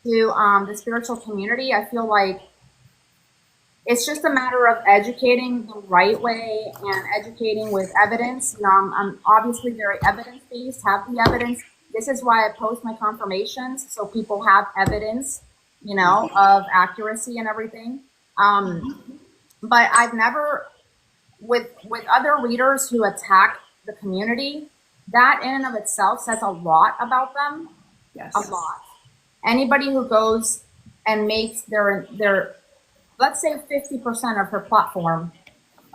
the spiritual community, I feel like it's just a matter of educating the right way and educating with evidence. You know, I'm obviously very evidence-based, have the evidence. This is why I post my confirmations, so people have evidence, you know, of accuracy and everything. But I've never, with other readers who attack the community, that in and of itself says a lot about them. Yes. A lot. Anybody who goes and makes their let's say 50% of her platform,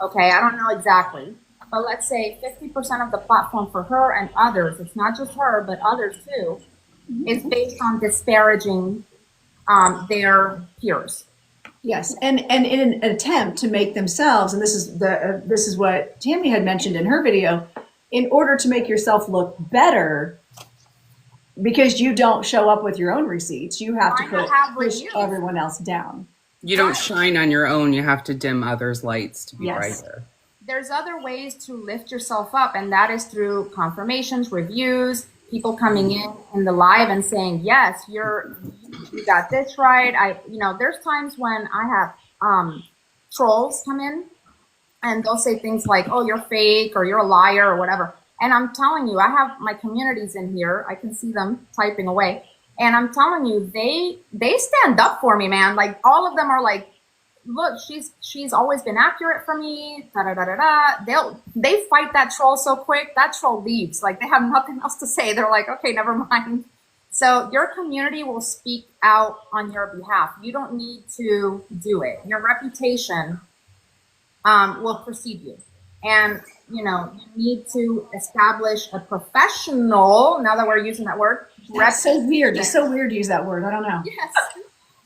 okay, I don't know exactly, but let's say 50% of the platform for her and others, it's not just her, but others too, is based on disparaging their peers. Yes, and in an attempt to make themselves, and this is what Tammy had mentioned in her video, in order to make yourself look better, because you don't show up with your own receipts, you have to push everyone else down. You don't shine on your own. You have to dim others' lights to be brighter. There's other ways to lift yourself up, and that is through confirmations, reviews, people coming in the live and saying, yes, you got this right. You know, there's times when I have trolls come in and they'll say things like, oh, you're fake or you're a liar or whatever. And I'm telling you, I have my communities in here. I can see them typing away. And I'm telling you, they stand up for me, man. Like all of them are like, look, she's always been accurate for me. Da da da da da. They fight that troll so quick, that troll leaves. Like they have nothing else to say. They're like, okay, never mind. So your community will speak out on your behalf. You don't need to do it. Your reputation will precede you. And, you need to establish a professional, now that we're using that word. That's so weird. It's so weird to use that word. I don't know. Yes.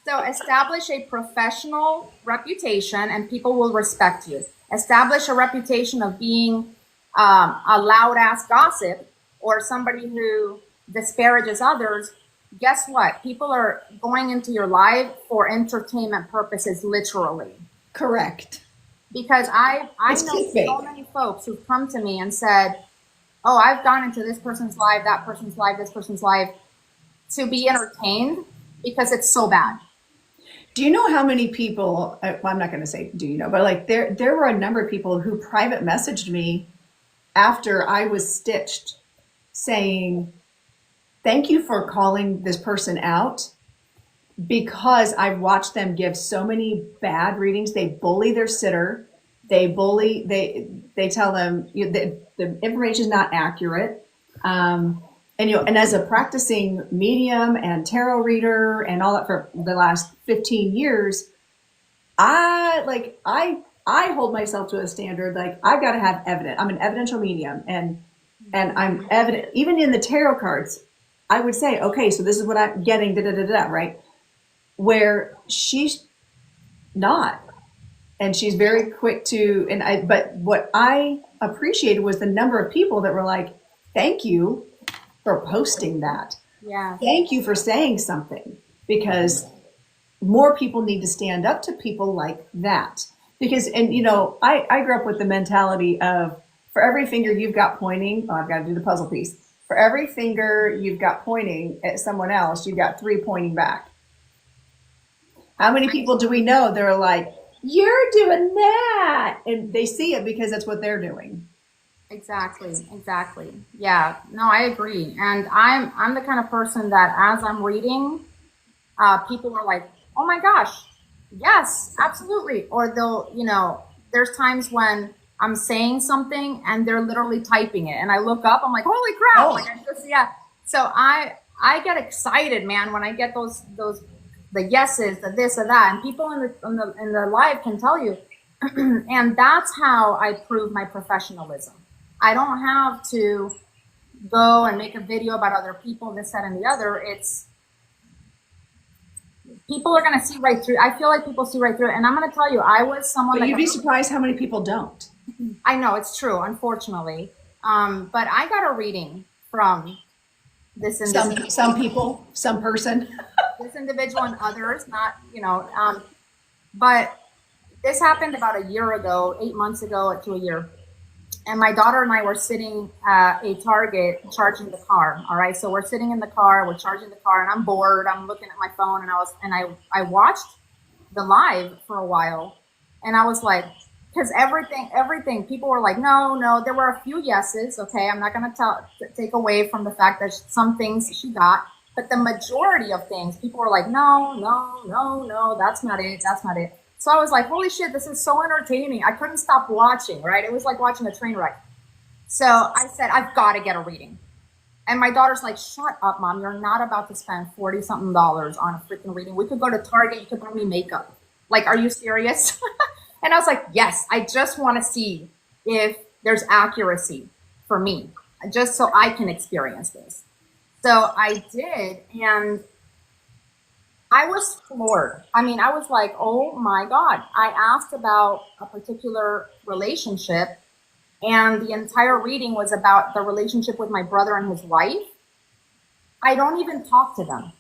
So establish a professional reputation and people will respect you. Establish a reputation of being a loud ass gossip or somebody who disparages others. Guess what? People are going into your life for entertainment purposes, literally. Correct. Because I know so many folks who've come to me and said, oh, I've gone into this person's life, that person's life, this person's life to be entertained because it's so bad. Do you know how many people, well, I'm not going to say, do you know, but like there were a number of people who private messaged me after I was stitched saying, thank you for calling this person out because I've watched them give so many bad readings. They bully their sitter. They tell them the information is not accurate. And as a practicing medium and tarot reader and all that for the last 15 years, I hold myself to a standard. Like I've got to have evidence. I'm an evidential medium and I'm evident, even in the tarot cards, I would say, okay, so this is what I'm getting, right? Where she's not. And she's very quick to, but what I appreciated was the number of people that were like, thank you for posting that. Yeah. Thank you for saying something, because more people need to stand up to people like that. Because, and I grew up with the mentality of, for every finger you've got pointing, I've got to do the puzzle piece. For every finger you've got pointing at someone else, you've got 3 pointing back. How many people do we know that are like, you're doing that? And they see it because that's what they're doing. Exactly. Yeah, no, I agree. And I'm the kind of person that as I'm reading, people are like, oh my gosh, yes, absolutely. Or they'll, there's times when I'm saying something and they're literally typing it. And I look up, I'm like, holy crap. Oh. Like yeah. So I get excited, man, when I get those the yeses, the this or that. And people in the live can tell you. And that's how I prove my professionalism. I don't have to go and make a video about other people, this, that, and the other. It's people are going to see right through. I feel like people see right through it. And I'm going to tell you, I was someone. But you'd be surprised how many people don't. I know it's true, unfortunately. But I got a reading from this individual. Some people, some person. This individual and others, not, but this happened about a year ago, 8 months ago to a year. And my daughter and I were sitting at a Target charging the car. All right. So we're sitting in the car, we're charging the car, and I'm bored. I'm looking at my phone and I watched the live for a while. And I was like, because everything, people were like, no, there were a few yeses. Okay. I'm not going to take away from the fact that some things she got, but the majority of things, people were like, no, that's not it. So I was like, holy shit, this is so entertaining. I couldn't stop watching, right? It was like watching a train wreck. So I said, I've got to get a reading. And my daughter's like, shut up, Mom. You're not about to spend $40-something on a freaking reading. We could go to Target. You could buy me makeup. Like, are you serious? And I was like, yes, I just want to see if there's accuracy for me, just so I can experience this. So I did, and I was floored. I mean, I was like, oh my God. I asked about a particular relationship, and the entire reading was about the relationship with my brother and his wife. I don't even talk to them.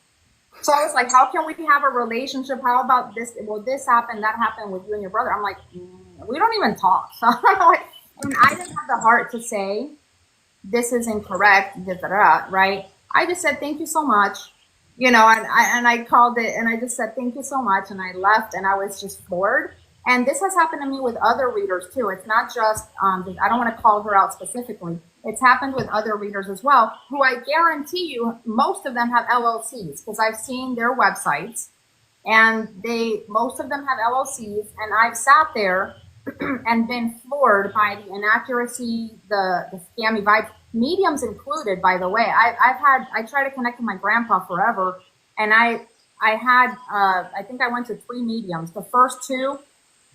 So I was like, how can we have a relationship? How about this? Well, this happened, that happened with you and your brother. I'm like, we don't even talk. So I didn't have the heart to say, this is incorrect, right? I just said, thank you so much. And I called it and I just said, thank you so much. And I left and I was just bored. And this has happened to me with other readers too. It's not just, I don't want to call her out specifically. It's happened with other readers as well, who I guarantee you, most of them have LLCs, because I've seen their websites, and most of them have LLCs, and I've sat there and been floored by the inaccuracy, the scammy vibes, mediums included, by the way. I try to connect with my grandpa forever, and I think I went to 3 mediums. The first 2,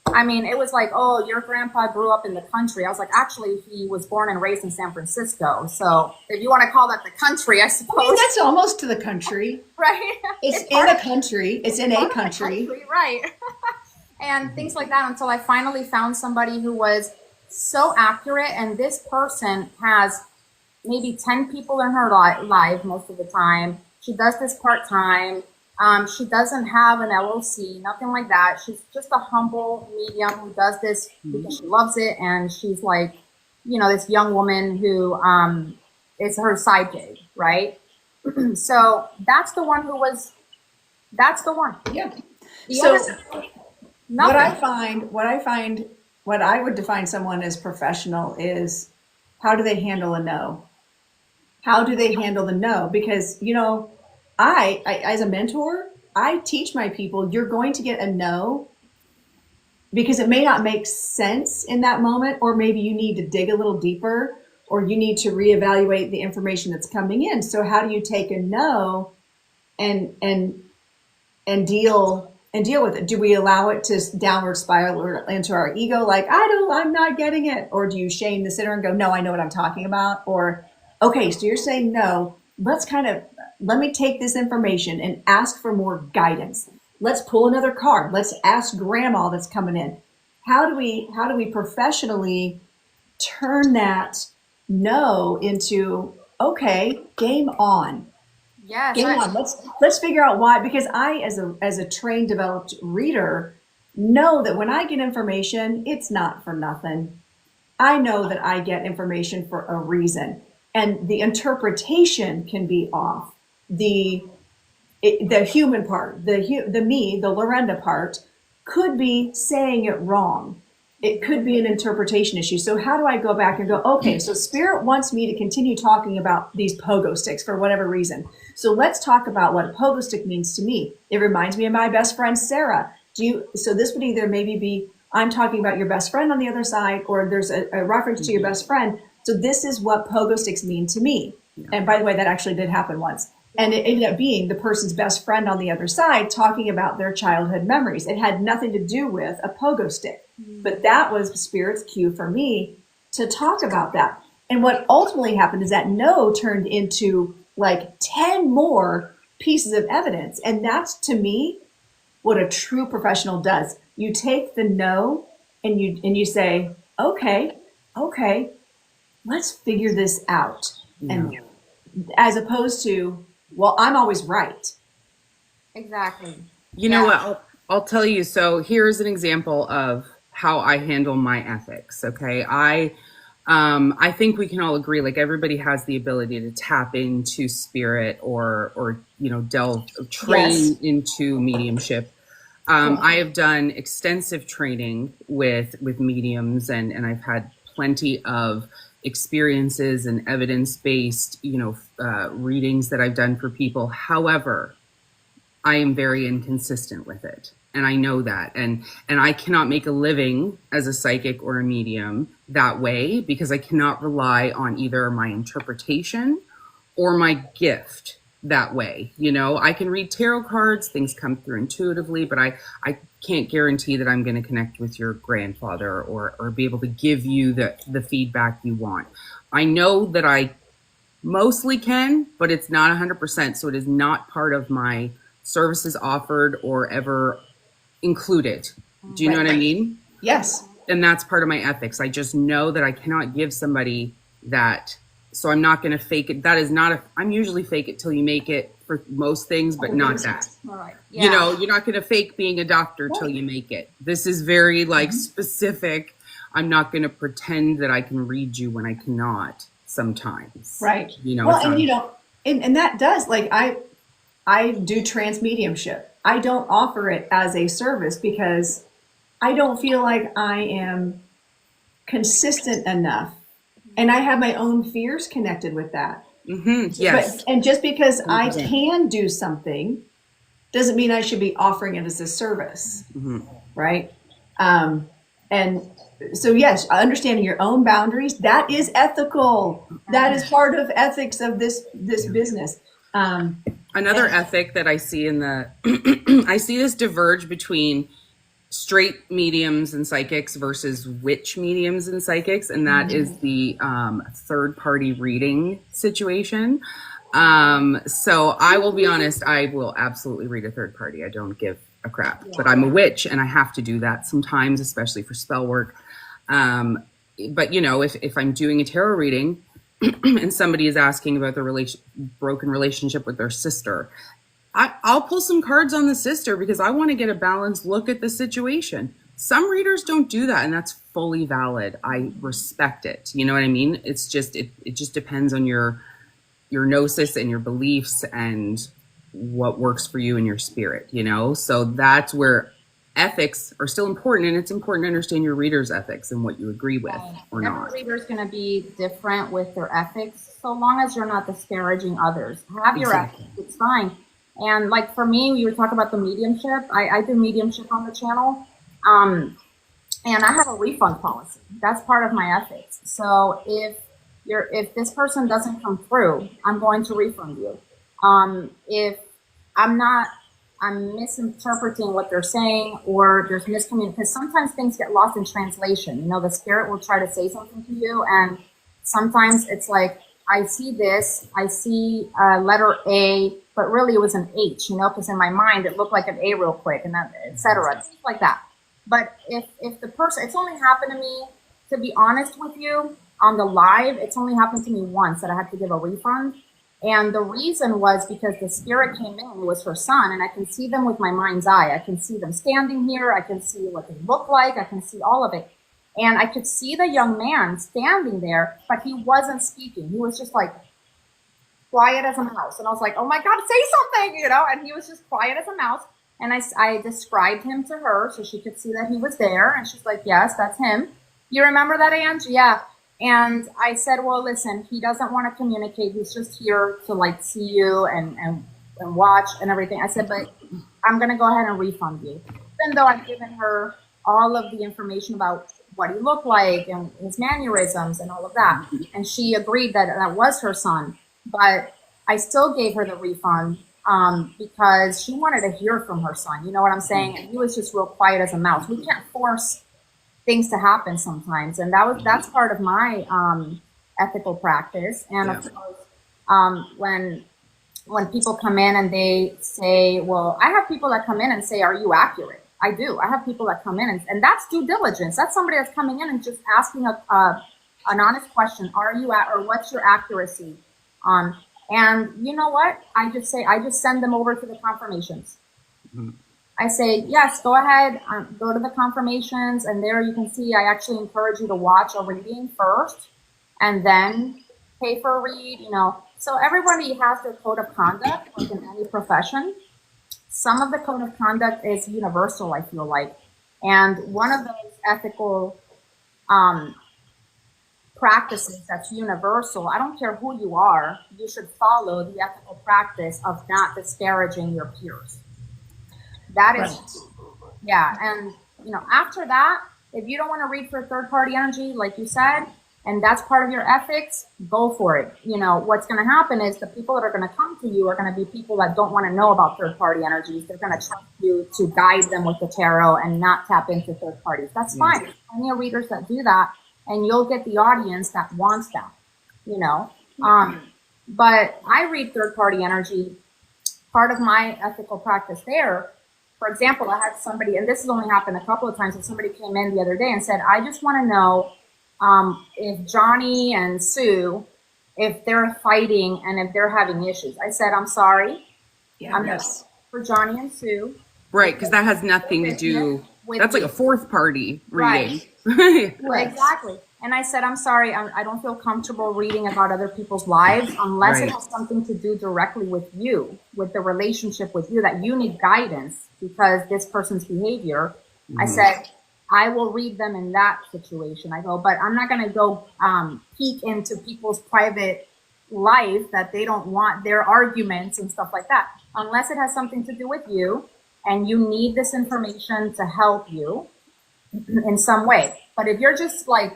I mean, it was like, oh, your grandpa grew up in the country. I was like, actually, he was born and raised in San Francisco. So if you want to call that the country, I suppose. I mean, that's almost to the country. Right. It's in a country. It's in a country. Right. And things like that, until I finally found somebody who was so accurate. And this person has maybe 10 people in her life most of the time. She does this part-time. She doesn't have an LLC, nothing like that. She's just a humble medium who does this because she loves it. And she's like, this young woman who is her side gig, right? So that's the one. Yeah. So what I would define someone as professional is, how do they handle a no? How do they handle the no? Because, I as a mentor, I teach my people, you're going to get a no because it may not make sense in that moment, or maybe you need to dig a little deeper, or you need to reevaluate the information that's coming in. So how do you take a no and deal with it? Do we allow it to downward spiral into our ego? Like, I'm not getting it. Or do you shame the sitter and go, no, I know what I'm talking about? Or, okay, so you're saying no, let me take this information and ask for more guidance. Let's pull another card. Let's ask grandma that's coming in. How do we professionally turn that no into, okay, game on? Yes. Game on. Let's figure out why. Because I, as a trained, developed reader, know that when I get information, it's not for nothing. I know that I get information for a reason, and the interpretation can be off. The human part, the me, the Lorenda part, could be saying it wrong. It could be an interpretation issue. So how do I go back and go, okay, so Spirit wants me to continue talking about these pogo sticks for whatever reason. So let's talk about what a pogo stick means to me. It reminds me of my best friend, Sarah. So this would either maybe be, I'm talking about your best friend on the other side, or there's a reference to your best friend. So this is what pogo sticks mean to me. Yeah. And by the way, that actually did happen once. And it ended up being the person's best friend on the other side talking about their childhood memories. It had nothing to do with a pogo stick. But that was Spirit's cue for me to talk about that. And what ultimately happened is that no turned into like 10 more pieces of evidence. And that's, to me, what a true professional does. You take the no and you say, okay, let's figure this out. Yeah. And as opposed to, well, I'm always right. Exactly. You know what? I'll tell you. So here's an example of how I handle my ethics. Okay. I think we can all agree, like, everybody has the ability to tap into spirit or train into mediumship. I have done extensive training with mediums, and I've had plenty of experiences and evidence-based, readings that I've done for people. However, I am very inconsistent with it. And I know that. And I cannot make a living as a psychic or a medium that way, because I cannot rely on either my interpretation or my gift that way. I can read tarot cards, things come through intuitively, but I can't guarantee that I'm going to connect with your grandfather or be able to give you the feedback you want. I know that I mostly can, but it's not 100%. So it is not part of my services offered or ever included. Do you know what I mean? Yes. And that's part of my ethics. I just know that I cannot give somebody that. So I'm not going to fake it. That is not I'm usually fake it till you make it for most things, but not that. All right. Yeah. You're not going to fake being a doctor till you make it. This is very specific. I'm not going to pretend that I can read you when I cannot sometimes. Right. And that does, like, I do trans mediumship. I don't offer it as a service because I don't feel like I am consistent enough. And I have my own fears connected with that. Yes. And just because I 100%. can do something doesn't mean I should be offering it as a service, right? And so, yes, understanding your own boundaries, that is ethical. That is part of ethics of this business. Another ethic that I see in the, I see this diverge between straight mediums and psychics versus witch mediums and psychics, and that is the third party reading situation. So I will be honest, I will absolutely read a third party. I don't give a crap, but I'm a witch and I have to do that sometimes, especially for spell work. But you know, if I'm doing a tarot reading and somebody is asking about their broken relationship with their sister, I'll pull some cards on the sister because I want to get a balanced look at the situation. Some readers don't do that, and that's fully valid. I respect it. You know what I mean? It's just it just depends on your gnosis and your beliefs and what works for you and your spirit, you know? So that's where ethics are still important, and it's important to understand your reader's ethics and what you agree with or not. Every reader's going to be different with their ethics, so long as you're not disparaging others. Have your ethics, it's fine. And like for me, we were talking about the mediumship. I do mediumship on the channel. And I have a refund policy. That's part of my ethics. So if this person doesn't come through, I'm going to refund you. If I'm misinterpreting what they're saying, or there's miscommunication, because sometimes things get lost in translation. You know, the spirit will try to say something to you, and sometimes it's like, I see letter A, but really it was an H, you know, because in my mind it looked like an A real quick, and that, et cetera, things like that. But if the person, it's only happened to me, to be honest with you, on the live, it's only happened to me once that I had to give a refund. And the reason was because the spirit came in, it was her son, and I can see them with my mind's eye. I can see them standing here. I can see what they look like. I can see all of it. And I could see the young man standing there, but he wasn't speaking. He was just like quiet as a mouse. And I was like, oh my God, say something, you know? And he was just quiet as a mouse. And I described him to her so she could see that he was there. And she's like, yes, that's him. You remember that, Ange? Yeah. And I said, well, listen, he doesn't want to communicate. He's just here to like see you and watch and everything. I said, but I'm going to go ahead and refund you. Even though I've given her all of the information about what he looked like and his mannerisms and all of that. And she agreed that that was her son. But I still gave her the refund because she wanted to hear from her son. You know what I'm saying? And he was just real quiet as a mouse. We can't force things to happen sometimes. And that's part of my ethical practice. And of course, when people come in and they say, well, I have people that come in and say, are you accurate? I do. I have people that come in and that's due diligence. That's somebody that's coming in and just asking an honest question. Are you or what's your accuracy? And you know what? I just send them over to the confirmations. Mm-hmm. I say, yes, go ahead, go to the confirmations. And there you can see, I actually encourage you to watch a reading first and then pay for a read, you know. So everybody has their code of conduct, like in any profession. Some of the code of conduct is universal, I feel like. And one of those ethical practices that's universal, I don't care who you are, you should follow the ethical practice of not disparaging your peers. That is, right. Yeah. And, you know, after that, if you don't want to read for third party energy, like you said, and that's part of your ethics, go for it. You know, what's going to happen is the people that are going to come to you are going to be people that don't want to know about third party energies. They're going to trust you to guide them with the tarot and not tap into third parties. That's fine. There's plenty of readers that do that, and you'll get the audience that wants that, you know. But I read third party energy. Part of my ethical practice there, for example, I had somebody, and this has only happened a couple of times, and somebody came in the other day and said, I just want to know if Johnny and Sue, if they're fighting and if they're having issues. I said, I'm sorry. Yeah, I'm not for Johnny and Sue. Right, because that has nothing to do with that's like a fourth party reading. Right. Exactly. And I said, I'm sorry, I don't feel comfortable reading about other people's lives unless it has something to do directly with you, with the relationship with you, that you need guidance because this person's behavior. I said, I will read them in that situation. I go, but I'm not going to go peek into people's private life that they don't want, their arguments and stuff like that, unless it has something to do with you and you need this information to help you in some way. But if you're just like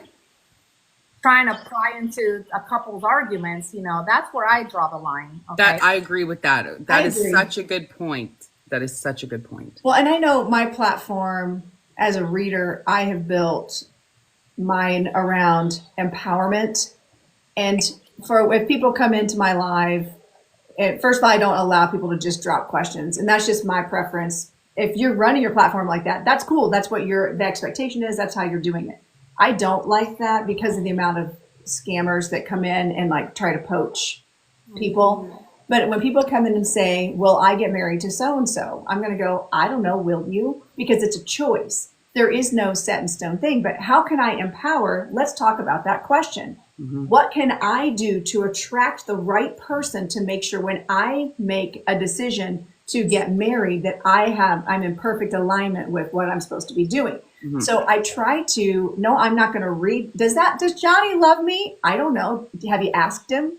trying to pry into a couple's arguments, you know, that's where I draw the line. Okay? That I agree with that. That is agree. such a good point. That is such a good point. Well, and I know my platform as a reader, I have built mine around empowerment. And for if people come into my live, first of all, I don't allow people to just drop questions. And that's just my preference. If you're running your platform like that, that's cool. That's what the expectation is. That's how you're doing it. I don't like that because of the amount of scammers that come in and like try to poach people. But when people come in and say, will I get married to so-and-so? I'm going to go, I don't know, will you? Because it's a choice. There is no set in stone thing. But how can I empower? Let's talk about that question. What can I do to attract the right person to make sure when I make a decision to get married that I'm in perfect alignment with what I'm supposed to be doing? So I try to, no, I'm not going to read. Does Johnny love me? I don't know. Have you asked him?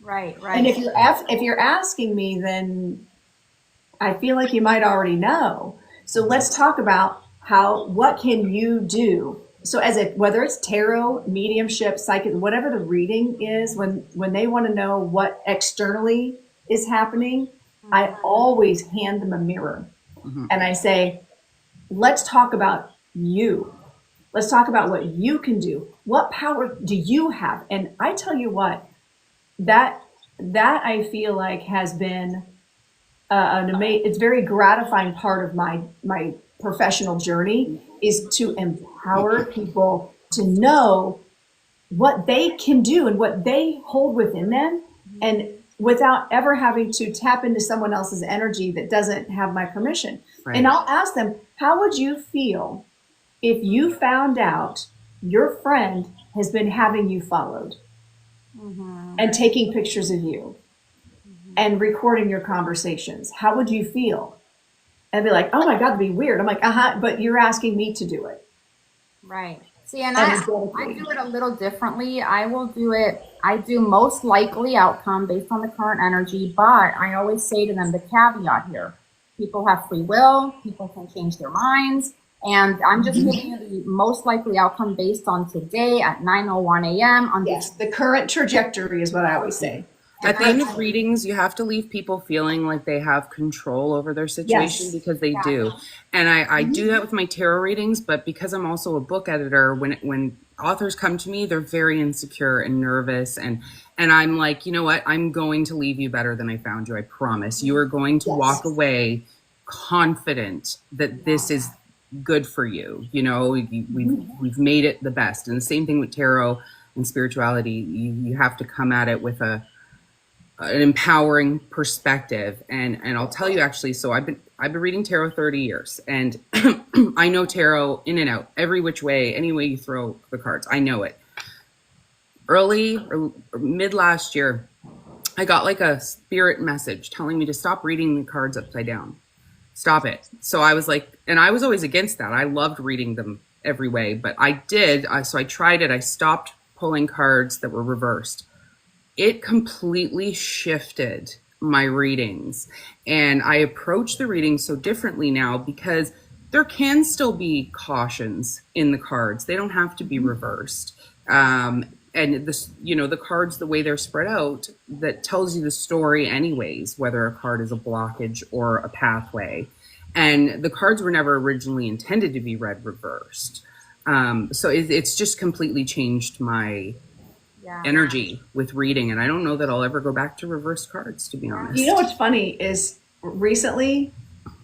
Right. And if you're asking me, then I feel like you might already know. So let's talk about what can you do? So whether it's tarot, mediumship, psychic, whatever the reading is, when they want to know what externally is happening, I always hand them a mirror. And I say, let's talk about you. Let's talk about what you can do. What power do you have? And I tell you what, that I feel like has been it's very gratifying part of my professional journey is to empower people to know what they can do and what they hold within them, and without ever having to tap into someone else's energy that doesn't have my permission. Right. And I'll ask them, how would you feel if you found out your friend has been having you followed and taking pictures of you and recording your conversations? How would you feel? And be like, oh my God, that'd be weird. I'm like, but you're asking me to do it. Right. See, and I do it a little differently. I do most likely outcome based on the current energy, but I always say to them the caveat here. People have free will, people can change their minds, and I'm just giving you the most likely outcome based on today at 9:01 a.m. Yes, the current trajectory is what I always say. At the end of readings, you have to leave people feeling like they have control over their situation, because they do. And I do that with my tarot readings, but because I'm also a book editor, when authors come to me, they're very insecure and nervous. And I'm like, you know what? I'm going to leave you better than I found you. I promise. You are going to walk away confident that this is good for you. You know, we've made it the best. And the same thing with tarot and spirituality. You have to come at it with an empowering perspective. And I'll tell you, actually, so I've been reading tarot 30 years, and I know tarot in and out, every which way, any way you throw the cards, I know it. Early or mid last year, I got like a spirit message telling me to stop reading the cards upside down. Stop it. So I was like, and I was always against that. I loved reading them every way, but I did. So I tried it. I stopped pulling cards that were reversed. It completely shifted my readings, and I approach the readings so differently now because there can still be cautions in the cards. They don't have to be reversed. And this, you know, the cards, the way they're spread out, that tells you the story anyways, whether a card is a blockage or a pathway. And the cards were never originally intended to be read reversed. So it's just completely changed my energy with reading, and I don't know that I'll ever go back to reverse cards, to be honest. You know what's funny is recently,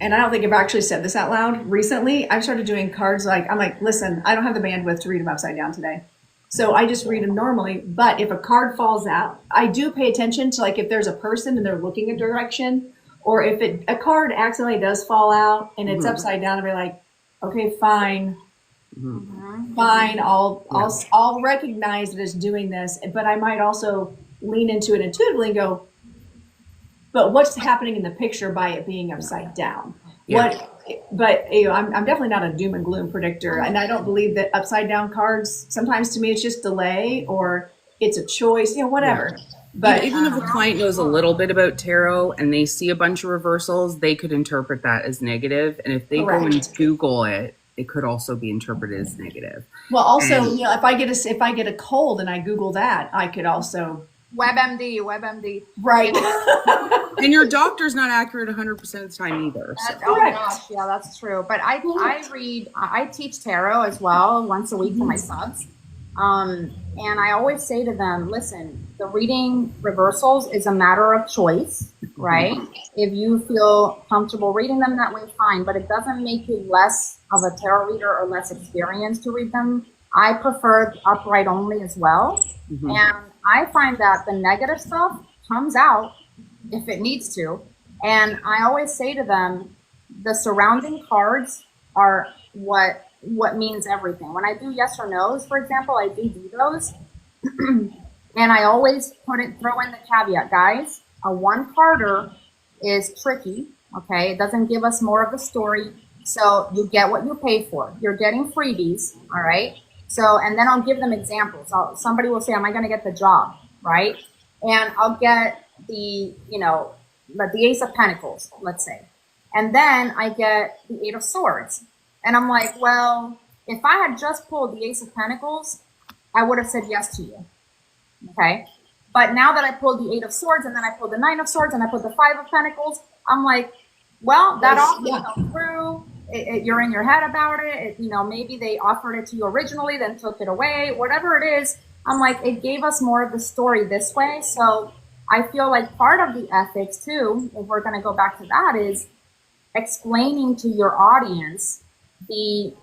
and I don't think I've actually said this out loud, recently I've started doing cards I'm like, listen, I don't have the bandwidth to read them upside down today. So I just read them normally, but if a card falls out, I do pay attention to, like, if there's a person and they're looking a direction, or if a card accidentally does fall out and it's upside down, I'll be like, okay, fine. Fine, I'll recognize that it's doing this, but I might also lean into it intuitively and go, but what's happening in the picture by it being upside down? but I'm definitely not a doom and gloom predictor, and I don't believe that upside down cards. Sometimes to me, it's just delay or it's a choice, whatever. Yeah. But even if a client knows a little bit about tarot and they see a bunch of reversals, they could interpret that as negative. And if they go and Google it, it could also be interpreted as negative. Well, also, if I get a cold and I Google that, I could also WebMD. Right. And your doctor's not accurate 100% of the time either. So. Oh gosh, yeah, that's true. But I teach tarot as well once a week to my subs. And I always say to them, listen, the reading reversals is a matter of choice, right? If you feel comfortable reading them that way, fine, but it doesn't make you less of a tarot reader or less experienced to read them. I prefer upright only as well. And I find that the negative stuff comes out if it needs to. And I always say to them, the surrounding cards are what means everything. When I do yes or no's, for example, I do those. And I always throw in the caveat, guys, a one-carder is tricky, okay? It doesn't give us more of the story. So you get what you pay for. You're getting freebies, all right? So, and then I'll give them examples. Somebody will say, am I going to get the job, right? And I'll get the Ace of Pentacles, let's say. And then I get the Eight of Swords. And I'm like, well, if I had just pulled the Ace of Pentacles, I would have said yes to you. Okay. But now that I pulled the Eight of Swords and then I pulled the Nine of Swords and I pulled the Five of Pentacles, I'm like, well, that offer fell through. You're in your head about it. Maybe they offered it to you originally, then took it away, whatever it is. I'm like, it gave us more of the story this way. So I feel like part of the ethics too, if we're going to go back to that, is explaining to your audience the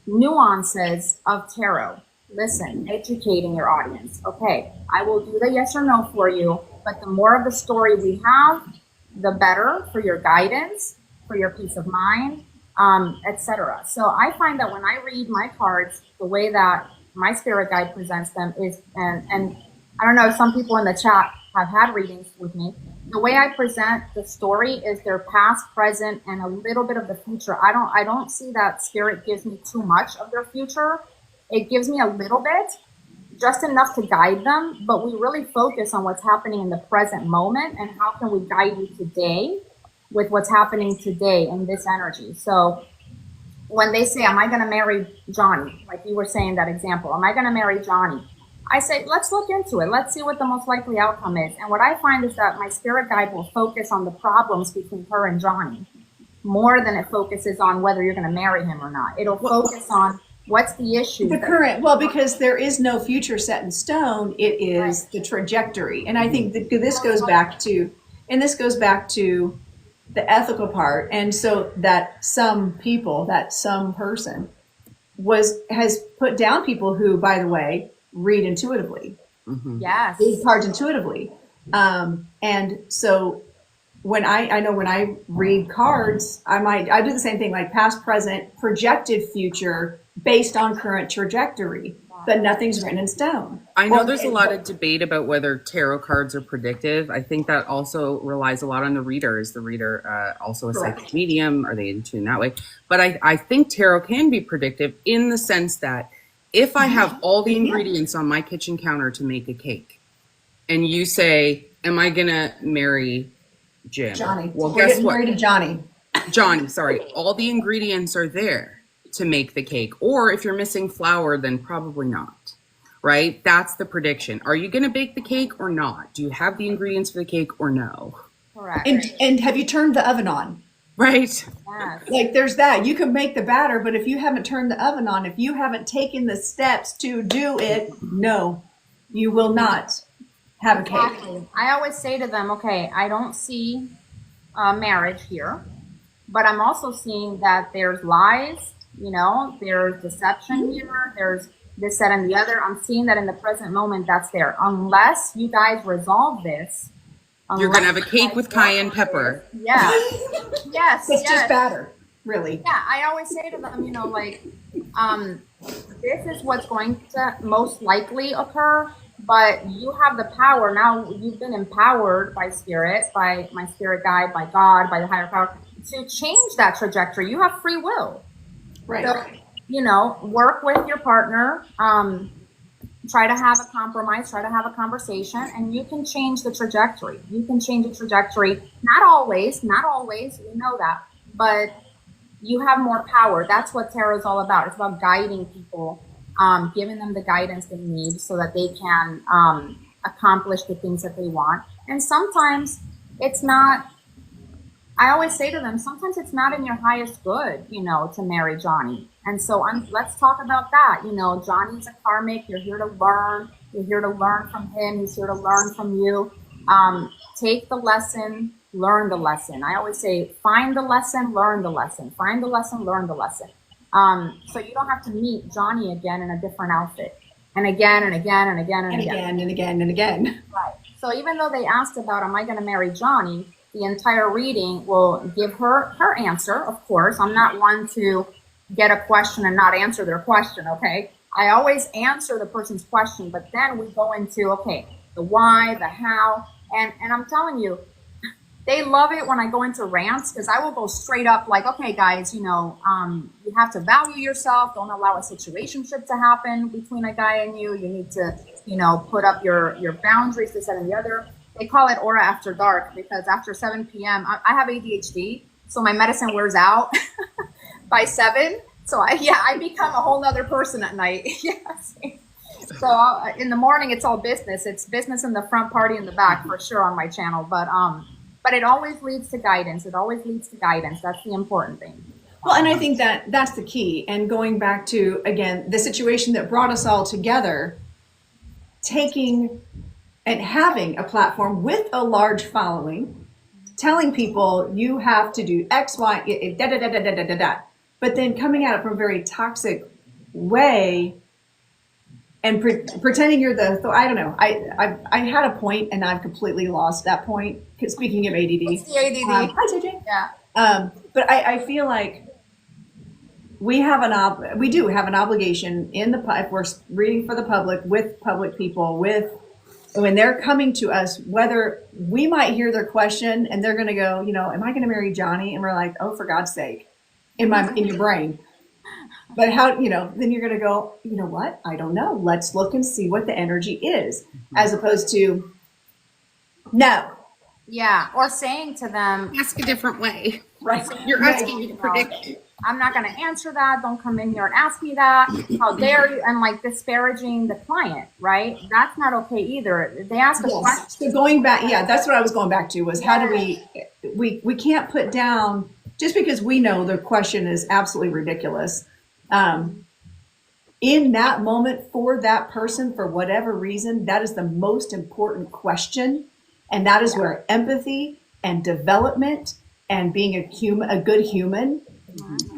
nuances of tarot. Listen, educating your audience. Okay, I will do the yes or no for you, but the more of the story we have, the better for your guidance, for your peace of mind, etc. So I find that when I read my cards, the way that my spirit guide presents them is, and I don't know if some people in the chat have had readings with me, the way I present the story is their past, present, and a little bit of the future. I don't see that spirit gives me too much of their future. It gives me a little bit, just enough to guide them, but we really focus on what's happening in the present moment and how can we guide you today with what's happening today in this energy. So when they say, am I going to marry Johnny? Like you were saying that example, am I going to marry Johnny? I say, let's look into it. Let's see what the most likely outcome is. And what I find is that my spirit guide will focus on the problems between her and Johnny more than it focuses on whether you're going to marry him or not. It'll focus on what's the issue. The current, because there is no future set in stone. It is the trajectory. And I think that this goes back to the ethical part. And so that some person has put down people who, by the way, read intuitively. Yes. Read cards intuitively. And so when I read cards, I do the same thing, like past, present, projected future based on current trajectory, but nothing's written in stone. I know there's a lot of debate about whether tarot cards are predictive. I think that also relies a lot on the reader. Is the reader also a psychic medium? Are they in tune that way? But I think tarot can be predictive in the sense that if I have all the ingredients on my kitchen counter to make a cake, and you say, am I going to marry Jim? Johnny. Well, guess what? Married to Johnny. Johnny, sorry. All the ingredients are there to make the cake. Or if you're missing flour, then probably not, right? That's the prediction. Are you going to bake the cake or not? Do you have the ingredients for the cake or no? Correct. And have you turned the oven on? Right. Yes. Like there's that. You can make the batter, but if you haven't turned the oven on, if you haven't taken the steps to do it, no, you will not have a cake. Exactly. I always say to them, okay, I don't see marriage here, but I'm also seeing that there's lies, there's deception here, there's this, that, and the other. I'm seeing that in the present moment that's there. Unless you guys resolve this, Oh, you're going to have a cake with cayenne pepper. Yeah. Yes. It's just batter, really. Yeah. I always say to them, this is what's going to most likely occur, but you have the power. Now you've been empowered by spirit, by my spirit guide, by God, by the higher power. to change that trajectory. You have free will. Right. So, you know, work with your partner, try to have a compromise, try to have a conversation, and you can change the trajectory. You can change the trajectory. Not always, we know that, but you have more power. That's what tarot is all about. It's about guiding people, giving them the guidance they need so that they can accomplish the things that they want. And sometimes it's not, I always say to them, sometimes it's not in your highest good, you know, to marry Johnny. And so let's talk about that. You know, Johnny's a karmic. You're here to learn. You're here to learn from him. He's here to learn from you. Take the lesson, learn the lesson. I always say, find the lesson, learn the lesson. Find the lesson, learn the lesson. So you don't have to meet Johnny again in a different outfit. And again, and again, and again, and again. And again, and again, and again. Right. So even though they asked about, am I going to marry Johnny? The entire reading will give her answer, of course. I'm not one to get a question and not answer their question, okay? I always answer the person's question, but then we go into, okay, the why, the how, and I'm telling you, they love it when I go into rants, because I will go straight up like, okay, guys, you know, you have to value yourself. Don't allow a situationship to happen between a guy and you. You need to, you know, put up your boundaries, this, that, and the other. They call it aura after dark, because after 7 p.m., I have ADHD, so my medicine wears out by 7. So I become a whole nother person at night. Yes. So in the morning, it's all business. It's business in the front, party in the back, for sure, on my channel. But it always leads to guidance. It always leads to guidance. That's the important thing. Well, and I think that's the key. And going back to, again, the situation that brought us all together, taking and having a platform with a large following, telling people you have to do X, Y, da, da, da, da, da, da, da, da. But then coming at it from a very toxic way and pretending you're I don't know. I had a point and I've completely lost that point. Speaking of ADD. It's the ADD. Hi, JJ. Yeah. But I feel like we do have an obligation if we're reading for the public, with public people, when they're coming to us, whether we might hear their question and they're going to go, you know, am I going to marry Johnny? And we're like, oh, for God's sake, in your brain. But how, you know, then you're going to go, you know what? I don't know. Let's look and see what the energy is, as opposed to no. Yeah. Or saying to them, Ask a different way. Right. You're asking me to predict it. I'm not going to answer that. Don't come in here and ask me that. How dare you? And like disparaging the client, right? That's not okay either. They ask a question. So going back, yeah, that's what I was going back to, was how do we can't put down, just because we know the question is absolutely ridiculous. In that moment, for that person, for whatever reason, that is the most important question. And that is where empathy and development and being a good human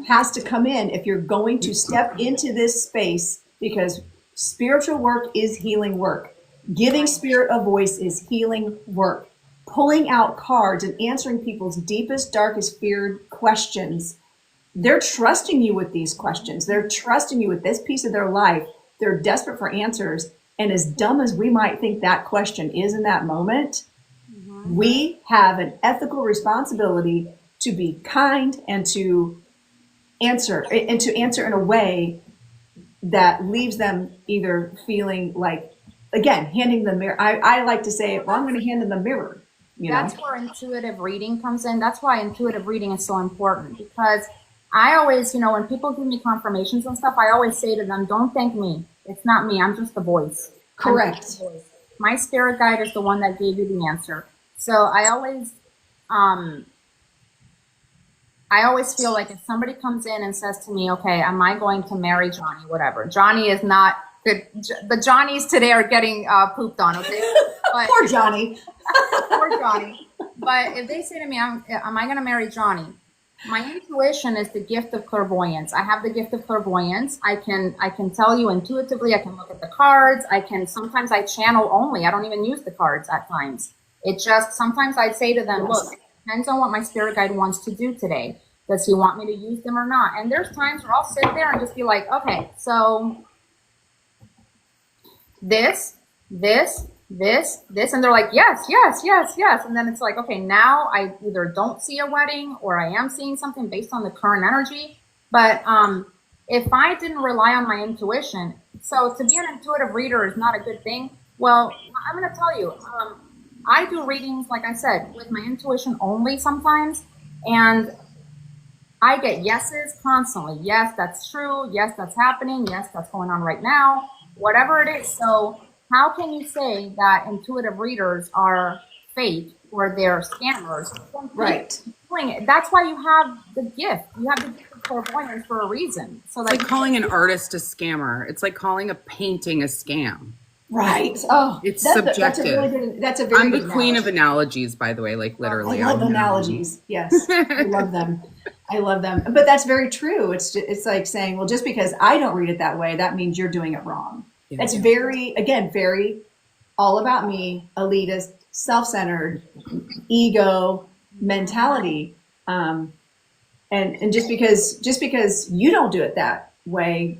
has to come in if you're going to step into this space, because spiritual work is healing work. Giving spirit a voice is healing work. Pulling out cards and answering people's deepest, darkest, feared questions. They're trusting you with these questions. They're trusting you with this piece of their life. They're desperate for answers. And as dumb as we might think that question is in that moment, we have an ethical responsibility to be kind and to answer in a way that leaves them either feeling like, again, handing the mirror. I like to say, well, I'm going to hand them the mirror. That's where intuitive reading comes in. That's why intuitive reading is so important, because I always, you know, when people give me confirmations and stuff, I always say to them, don't thank me. It's not me. I'm just the voice. Correct. My spirit guide is the one that gave you the answer. So I always feel like if somebody comes in and says to me, okay, am I going to marry Johnny? Whatever. Johnny is not good. The Johnnies today are getting pooped on, okay? But, poor Johnny. Poor Johnny. But if they say to me, am I going to marry Johnny? My intuition is the gift of clairvoyance. I have the gift of clairvoyance. I can tell you intuitively. I can look at the cards. Sometimes I channel only. I don't even use the cards at times. Sometimes I'd say to them, look, it depends on what my spirit guide wants to do today. Does he want me to use them or not? And there's times where I'll sit there and just be like, okay, so this, this, and they're like, yes, yes, yes, yes. And then it's like, okay, now I either don't see a wedding or I am seeing something based on the current energy. But if I didn't rely on my intuition, so to be an intuitive reader is not a good thing. Well, I'm going to tell you, I do readings, like I said, with my intuition only sometimes. And I get yeses constantly. Yes, that's true. Yes, that's happening. Yes, that's going on right now. Whatever it is. So how can you say that intuitive readers are fake or they're scammers? Right. That's why you have the gift. You have the gift of clairvoyance for a reason. So it's like calling an artist a scammer. It's like calling a painting a scam. Right. Oh, it's subjective. That's a very I'm the good queen analogy. of analogies, by the way, like literally. I love analogies. Yes. I love them. I love them. But that's very true. It's like saying, well, just because I don't read it that way, that means you're doing it wrong. Yeah. That's very all about me, elitist, self-centered, ego mentality. And just because you don't do it that way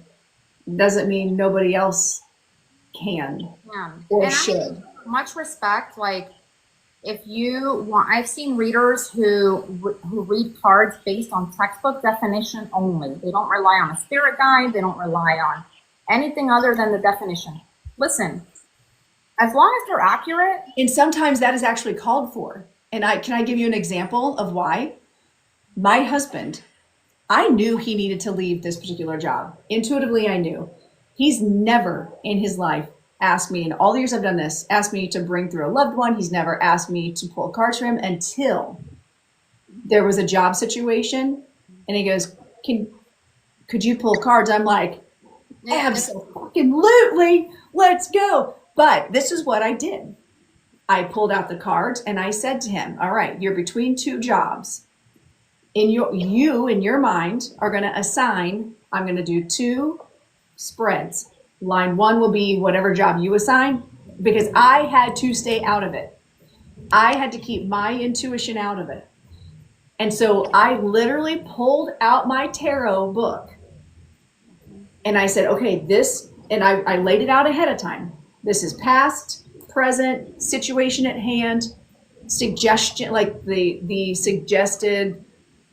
doesn't mean nobody else can or should. Much respect. Like, if you want, I've seen readers who read cards based on textbook definition only. They don't rely on a spirit guide. They don't rely on anything other than the definition. Listen, as long as they're accurate. And sometimes that is actually called for. And can I give you an example of why? My husband, I knew he needed to leave this particular job. Intuitively, I knew. He's never in his life asked me, in all the years I've done this, asked me to bring through a loved one. He's never asked me to pull cards for him until there was a job situation. And he goes, could you pull cards? I'm like, absolutely, let's go. But this is what I did. I pulled out the cards and I said to him, all right, you're between two jobs. In your mind are going to assign, I'm going to do two spreads. Line one will be whatever job you assign, because I had to stay out of it. I had to keep my intuition out of it. And so I literally pulled out my tarot book and I said, okay, and I laid it out ahead of time. This is past, present, situation at hand, suggestion, like the suggested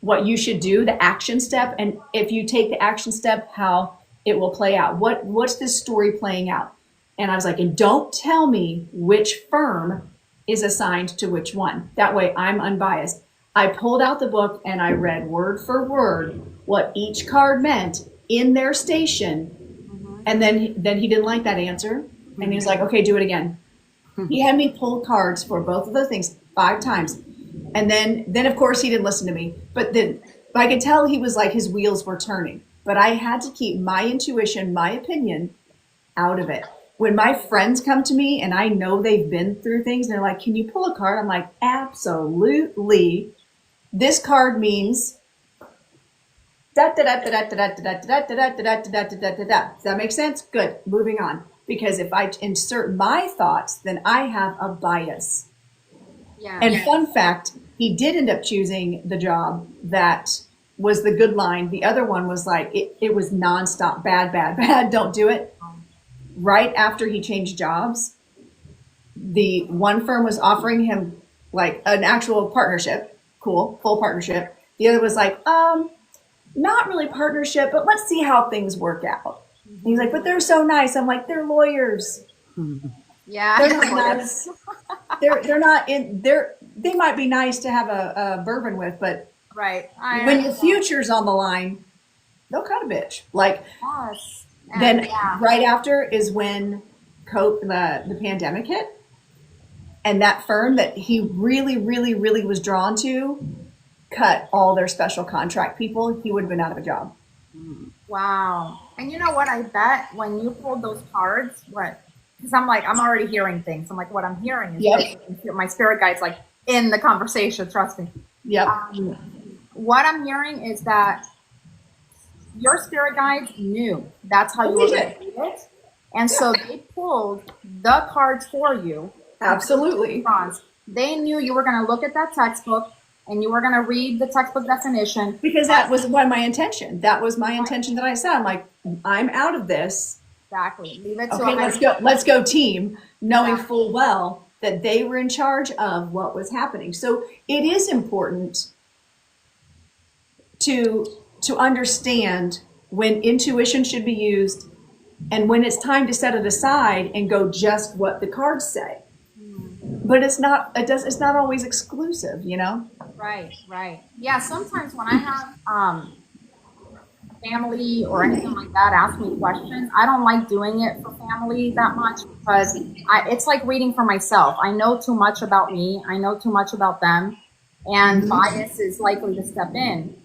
what you should do, the action step. And if you take the action step, how it will play out. What's this story playing out? And I was like, and don't tell me which firm is assigned to which one. That way I'm unbiased. I pulled out the book and I read word for word what each card meant in their station. Mm-hmm. And then he didn't like that answer. Mm-hmm. And he was like, okay, do it again. Mm-hmm. He had me pull cards for both of those things 5 times. And then of course he didn't listen to me, but I could tell he was like, his wheels were turning. But I had to keep my intuition, my opinion out of it. When my friends come to me and I know they've been through things, and they're like, can you pull a card? I'm like, absolutely. This card means da da da da da da da da da da da da da da da da. Does that make sense? Good. Moving on. Because if I insert my thoughts, then I have a bias. Yeah. And fun fact, he did end up choosing the job that was the good line. The other one was like, it was nonstop, bad, don't do it. Right after he changed jobs, the one firm was offering him like an actual partnership. Cool, full partnership. The other was like, not really partnership, but let's see how things work out. And he's like, but they're so nice. I'm like, they're lawyers. Yeah. They're not nice. They might be nice to have a bourbon with, but right. When your future's on the line, they'll cut a bitch. Like, yes. Then right after is when the pandemic hit. And that firm that he really, really, really was drawn to cut all their special contract people. He would have been out of a job. Wow. And you know what? I bet when you pulled those cards, because I'm already hearing things. I'm like, what I'm hearing is my spirit guide's like in the conversation, trust me. Yep. What I'm hearing is that your spirit guides knew that's how you were going to read it. And so they pulled the cards for you. Absolutely. They knew you were going to look at that textbook and you were going to read the textbook definition. Because that was my intention. That was my intention that I said. I'm like, I'm out of this. Exactly. Leave it to Okay, let's go team, knowing full well that they were in charge of what was happening. So it is important to understand when intuition should be used and when it's time to set it aside and go just what the cards say. But it's not always exclusive, you know? Right, right. Yeah, sometimes when I have family or anything like that ask me questions, I don't like doing it for family that much because it's like reading for myself. I know too much about me. I know too much about them, and bias is likely to step in.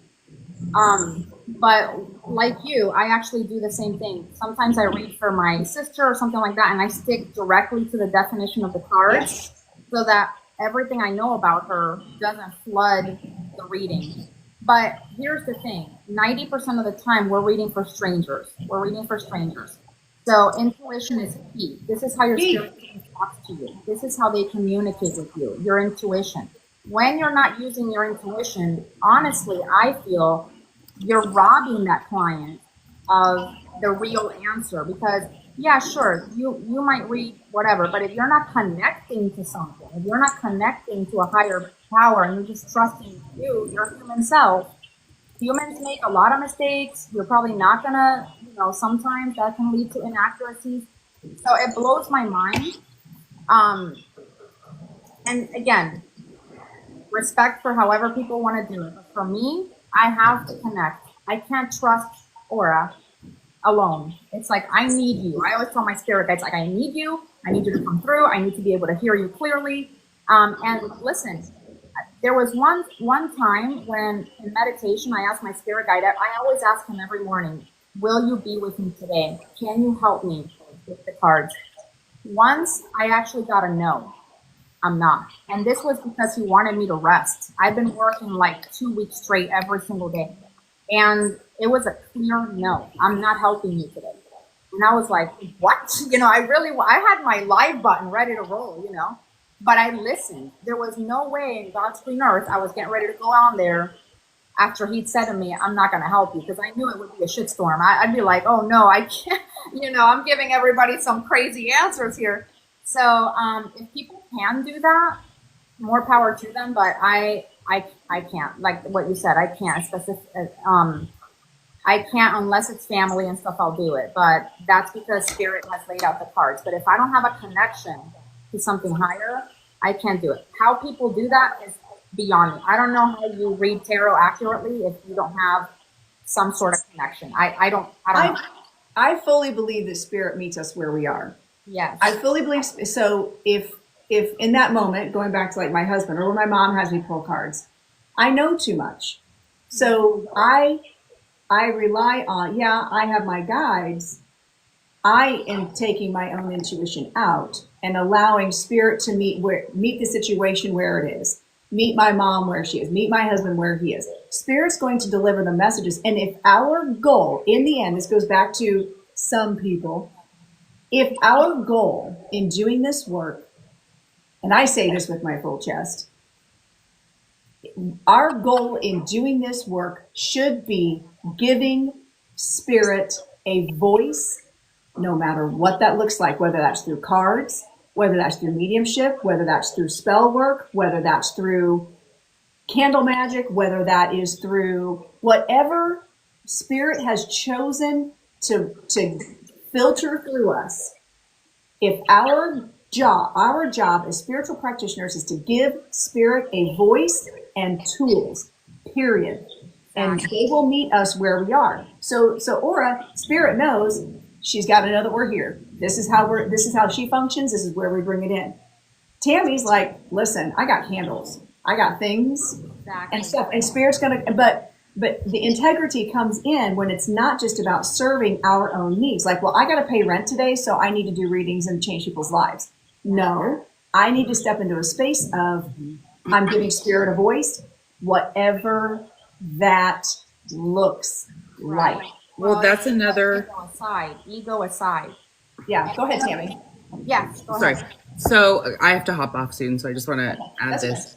But like you, I actually do the same thing. Sometimes I read for my sister or something like that, and I stick directly to the definition of the cards so that everything I know about her doesn't flood the reading. But here's the thing, 90% of the time we're reading for strangers. We're reading for strangers. So intuition is key. This is how your spirit team talks to you. This is how they communicate with you, your intuition. When you're not using your intuition, honestly, I feel you're robbing that client of the real answer because, yeah, sure, you might read whatever, but if you're not connecting to something, if you're not connecting to a higher power and you're just trusting your human self, humans make a lot of mistakes. You're probably not gonna, sometimes that can lead to inaccuracies. So it blows my mind. And again, respect for however people want to do it. But for me, I have to connect. I can't trust Aura alone. It's like, I need you. I always tell my spirit guides, like, I need you. I need you to come through. I need to be able to hear you clearly. And listen, there was one time when in meditation, I asked my spirit guide, I always ask him every morning, will you be with me today? Can you help me with the cards? Once I actually got a no. I'm not. And this was because he wanted me to rest. I've been working like 2 weeks straight every single day. And it was a clear no. I'm not helping you today. And I was like, what? I had my live button ready to roll, but I listened. There was no way in God's green earth I was getting ready to go on there after he'd said to me, I'm not going to help you, because I knew it would be a shitstorm. I'd be like, oh no, I can't, I'm giving everybody some crazy answers here. So if people can do that, more power to them. But I can't. Like what you said, I can't. I can't unless it's family and stuff. I'll do it. But that's because Spirit has laid out the cards. But if I don't have a connection to something higher, I can't do it. How people do that is beyond me. I don't know how you read tarot accurately if you don't have some sort of connection. I don't know. I fully believe that Spirit meets us where we are. Yes. I fully believe. So if in that moment, going back to like my husband or when my mom has me pull cards, I know too much. So I rely on, I have my guides. I am taking my own intuition out and allowing Spirit to meet the situation where it is. Meet my mom where she is. Meet my husband where he is. Spirit's going to deliver the messages. And if our goal, in the end, this goes back to some people, if our goal in doing this work, and I say this with my full chest, our goal in doing this work should be giving Spirit a voice, no matter what that looks like, whether that's through cards, whether that's through mediumship, whether that's through spell work, whether that's through candle magic, whether that is through whatever Spirit has chosen to filter through us. If our job as spiritual practitioners is to give Spirit a voice and tools, period. And they will meet us where we are. So Aura, Spirit knows she's got to know that we're here. This is how she functions. This is where we bring it in. Tammy's like, listen, I got handles. I got things and stuff. And Spirit's going to, but the integrity comes in when it's not just about serving our own needs. Like, well, I got to pay rent today, so I need to do readings and change people's lives. No, I need to step into a space of I'm giving Spirit a voice, whatever that looks like. Well, that's another. Ego aside. Yeah, go ahead, Tammy. Yes, go Sorry. ahead. So I have to hop off soon, so I just want to add this.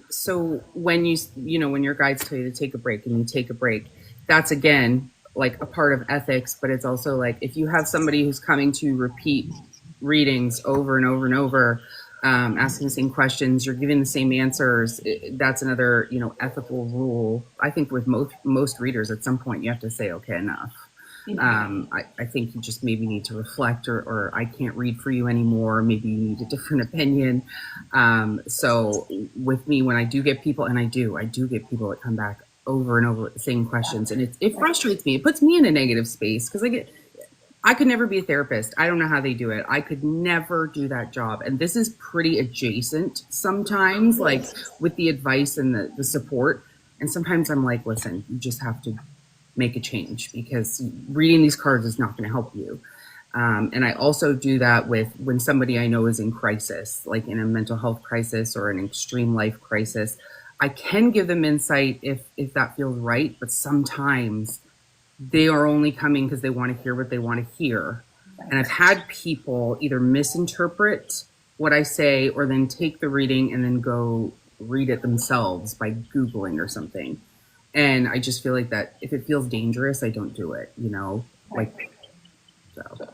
So when when your guides tell you to take a break and you take a break, that's again like a part of ethics, but it's also like if you have somebody who's coming to repeat readings over and over and over, asking the same questions, you're giving the same answers. That's another, ethical rule. I think with most readers, at some point, you have to say, okay, enough. I think you just maybe need to reflect, or I can't read for you anymore. Maybe you need a different opinion. So with me, when I do get people, and I do get people that come back over and over with the same questions, and it frustrates me. It puts me in a negative space because I could never be a therapist. I don't know how they do it. I could never do that job. And this is pretty adjacent sometimes, like with the advice and the support. And sometimes I'm like, listen, you just have to make a change because reading these cards is not going to help you. And I also do that with when somebody I know is in crisis, like in a mental health crisis or an extreme life crisis. I can give them insight if that feels right, but sometimes they are only coming because they want to hear what they want to hear. And I've had people either misinterpret what I say or then take the reading and then go read it themselves by Googling or something. And I just feel like that if it feels dangerous, I don't do it, so.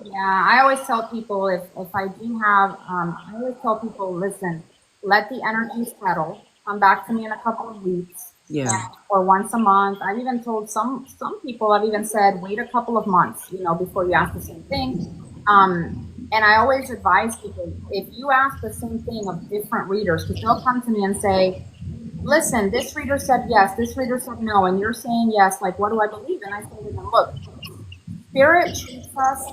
Yeah, I always tell people if I do have, I always tell people, listen, let the energy settle. Come back to me in a couple of weeks. Yeah. Or once a month. I've even told some people, I've even said, wait a couple of months, before you ask the same thing. And I always advise people, if you ask the same thing of different readers, because they'll come to me and say, listen, this reader said yes, this reader said no, and you're saying yes, like, what do I believe? And I say to them, look, Spirit treats us,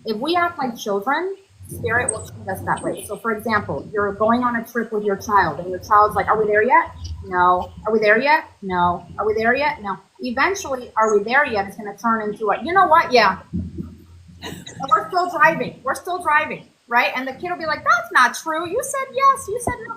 if we act like children, Spirit will treat us that way. So for example, you're going on a trip with your child and your child's like, are we there yet? No. Are we there yet? No. Are we there yet? No. Eventually, are we there yet is going to turn into a, you know what? Yeah. And we're still driving. We're still driving, right? And the kid will be like, that's not true. You said yes. You said no.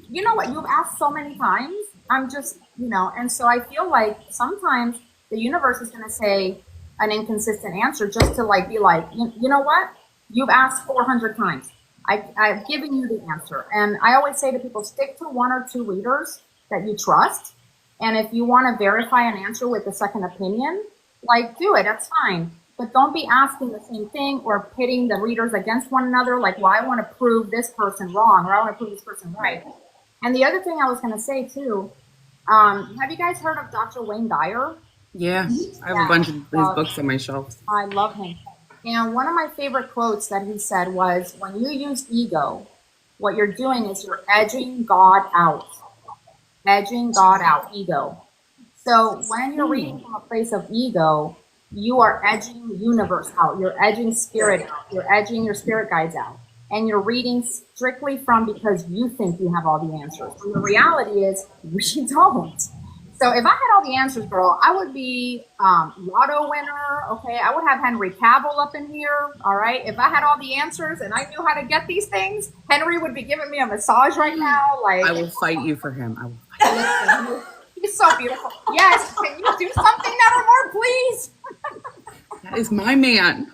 You know what? You've asked so many times. I'm just, and so I feel like sometimes the universe is going to say an inconsistent answer just to like be like, you know what? You've asked 400 times. I've given you the answer. And I always say to people, stick to one or two readers that you trust. And if you want to verify an answer with a second opinion, like do it, that's fine. But don't be asking the same thing or pitting the readers against one another. Like, well, I want to prove this person wrong or I want to prove this person right. And the other thing I was going to say too, have you guys heard of Dr. Wayne Dyer? Yeah, I have a bunch of his books on my shelves. I love him. And one of my favorite quotes that he said was, when you use ego, what you're doing is you're edging God out. Edging God out, ego. So when you're reading from a place of ego, you are edging universe out. You're edging spirit out. You're edging your spirit guides out. And you're reading strictly from because you think you have all the answers. And the reality is, we don't. So if I had all the answers, girl, I would be lotto winner, okay? I would have Henry Cavill up in here, all right? If I had all the answers and I knew how to get these things, Henry would be giving me a massage right now. Like, I will fight you for him. I will fight you. He's so beautiful. Yes, can you do something, Nevermore, please? That is my man.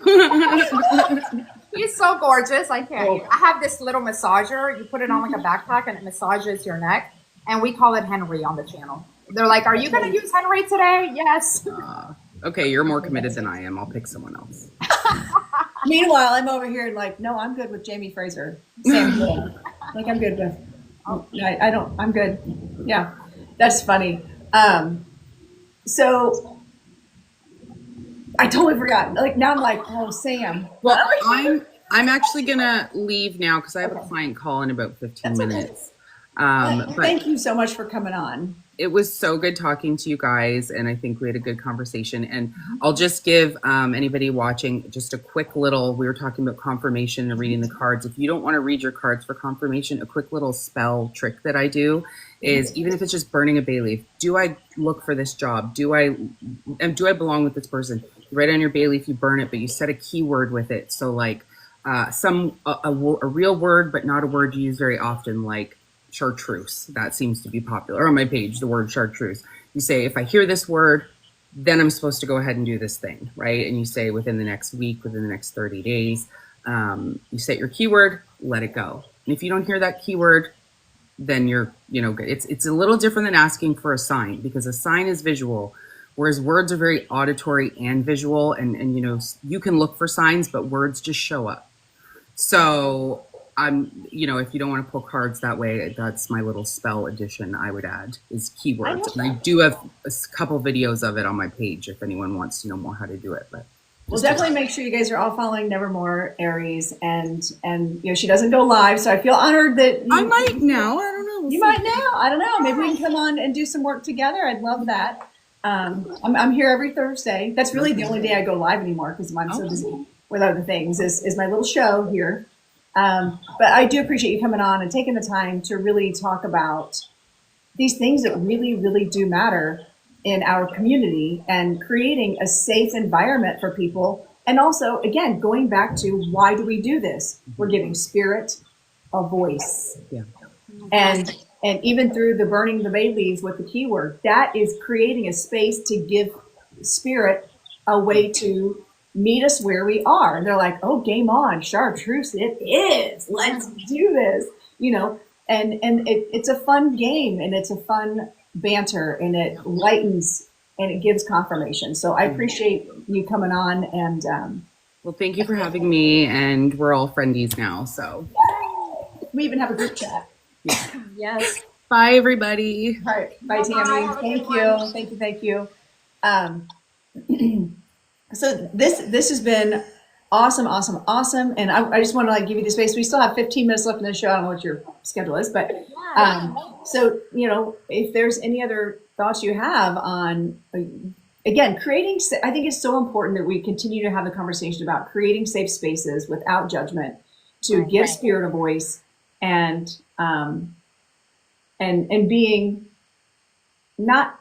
He's so gorgeous. I can't. I have this little massager. You put it on like a backpack and it massages your neck. And we call it Henry on the channel. They're like, are you going to use Henry today? Yes. Okay, you're more committed than I am. I'll pick someone else. Meanwhile, I'm over here and like, no, I'm good with Jamie Fraser. Same thing. Like, I'm good with. I'm good. Yeah, that's funny. So I totally forgot. Like now I'm like, oh, Sam. Well, I'm actually gonna leave now because I have a client call in about 15 minutes. But thank you so much for coming on. It was so good talking to you guys, and I think we had a good conversation. And I'll just give anybody watching just a quick little, we were talking about confirmation and reading the cards. If you don't want to read your cards for confirmation, a quick little spell trick that I do is, even if it's just burning a bay leaf, do I look for this job? Do I belong with this person? You write on your bay leaf, you burn it, but you set a keyword with it. So like a real word, but not a word you use very often, like chartreuse. That seems to be popular on my page, the word chartreuse. You say, if I hear this word, then I'm supposed to go ahead and do this thing, right? And you say within the next week, within the next 30 days, you set your keyword, let it go. And if you don't hear that keyword, then you're, good. It's a little different than asking for a sign, because a sign is visual. Whereas words are very auditory and visual, and you know, you can look for signs, but words just show up. So you know, if you don't want to pull cards that way, that's my little spell addition I would add is keywords. And I do have a couple videos of it on my page if anyone wants to know more how to do it. But we'll definitely make sure you guys are all following Nevermore Aries, and you know, she doesn't go live, so I feel honored that I might now. I don't know. You might now. I don't know. Maybe we can come on and do some work together. I'd love that. I'm here every Thursday. That's really the only day I go live anymore because I'm so busy with other things. Is my little show here. But I do appreciate you coming on and taking the time to really talk about these things that really, really do matter in our community and creating a safe environment for people. And also, again, going back to why do we do this? We're giving spirit a voice. Yeah. And even through the burning the bay leaves with the keyword, that is creating a space to give spirit a way to meet us where we are. And they're like, oh, game on, chartreuse, it is. Let's do this. You know, and it's a fun game, and it's a fun banter, and it lightens and it gives confirmation. So I appreciate you coming on, and well, thank you for having me, and we're all friendies now. So we even have a group chat. Yeah. Yes. Bye, everybody. All right. Bye, Tammy. Thank you. So this has been awesome. And I just want to like give you the space. We still have 15 minutes left in the show. I don't know what your schedule is, but so, you know, if there's any other thoughts you have on, again, creating, I think it's so important that we continue to have the conversation about creating safe spaces without judgment to give spirit a voice, and being not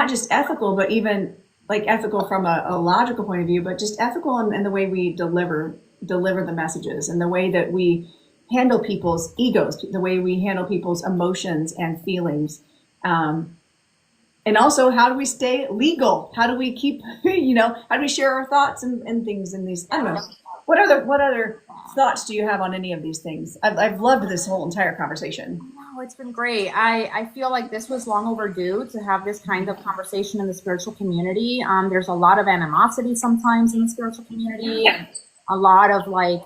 just ethical, but even like ethical from a logical point of view, but just ethical in the way we deliver the messages, and the way that we handle people's egos, the way we handle people's emotions and feelings. And also, how do we stay legal? How do we keep, you know, how do we share our thoughts and things in these, I don't know. What other thoughts do you have on any of these things? I've loved this whole entire conversation. No, it's been great. I feel like this was long overdue to have this kind of conversation in the spiritual community. There's a lot of animosity sometimes in the spiritual community, and a lot of like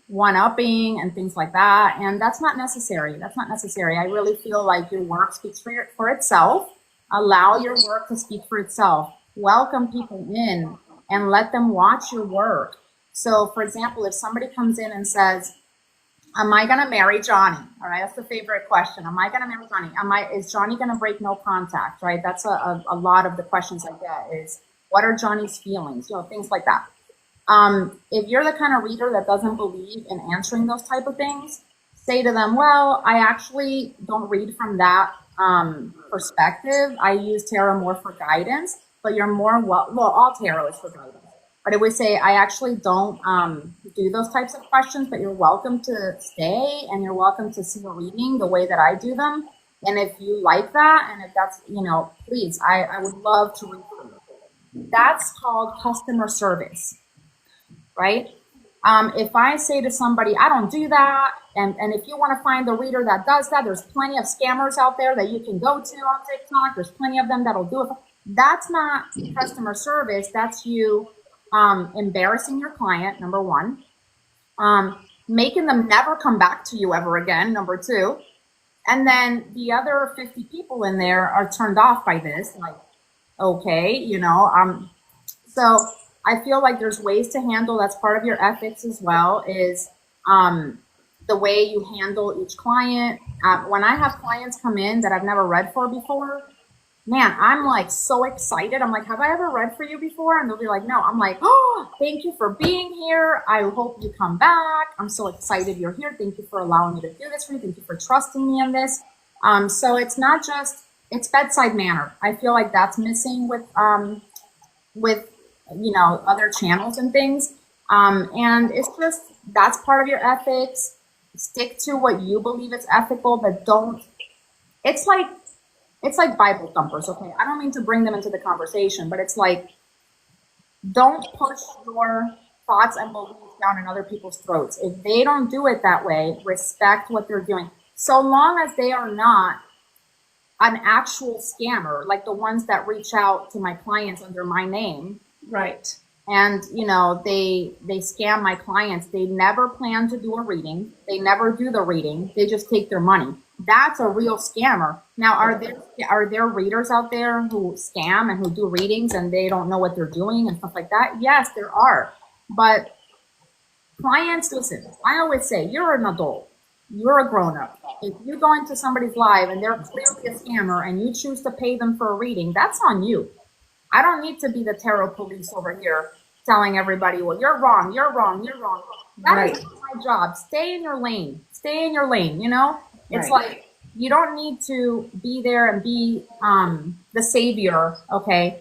one-upping and things like that. And that's not necessary. I really feel like your work speaks for itself. Allow your work to speak for itself. Welcome people in and let them watch your work. So, for example, if somebody comes in and says, am I going to marry Johnny? All right, that's the favorite question. Am I going to marry Johnny? Is Johnny going to break no contact? Right? That's a lot of the questions I get is, what are Johnny's feelings? You know, things like that. If you're the kind of reader that doesn't believe in answering those type of things, say to them, well, I actually don't read from that perspective. I use tarot more for guidance, but you're more, well, all tarot is for guidance. But I would say I actually don't do those types of questions, but you're welcome to stay and you're welcome to see a reading the way that I do them. And if you like that, and if that's, you know, please, I would love to read for you. That's called customer service, right? If I say to somebody, I don't do that, and if you want to find the reader that does that, there's plenty of scammers out there that you can go to on TikTok. There's plenty of them that'll do it. That's not customer service. That's you embarrassing your client, number one, making them never come back to you ever again, number two. And then the other 50 people in there are turned off by this, like, okay, you know, so I feel like there's ways to handle, that's part of your ethics as well, is the way you handle each client. When I have clients come in that I've never read for before, man, I'm like so excited. I'm like, have I ever read for you before? And they'll be like, no. I'm like, oh, thank you for being here. I hope you come back. I'm so excited you're here. Thank you for allowing me to do this for you. Thank you for trusting me in this. So it's not just, it's bedside manner. I feel like that's missing with you know, other channels and things. And it's just, that's part of your ethics. Stick to what you believe is ethical, but don't, it's like Bible thumpers, okay? I don't mean to bring them into the conversation, but it's like, don't push your thoughts and beliefs down in other people's throats. If they don't do it that way, respect what they're doing. So long as they are not an actual scammer, like the ones that reach out to my clients under my name. Right. And, they scam my clients. They never plan to do a reading. They never do the reading. They just take their money. That's a real scammer. Now, are there readers out there who scam and who do readings and they don't know what they're doing and stuff like that? Yes, there are. But clients, listen, I always say, you're an adult. You're a grown-up. If you go into somebody's live and they're clearly a scammer and you choose to pay them for a reading, that's on you. I don't need to be the tarot police over here telling everybody, well, you're wrong, you're wrong, you're wrong. That is not my job. Stay in your lane. Stay in your lane, It's like, you don't need to be there and be the savior, okay?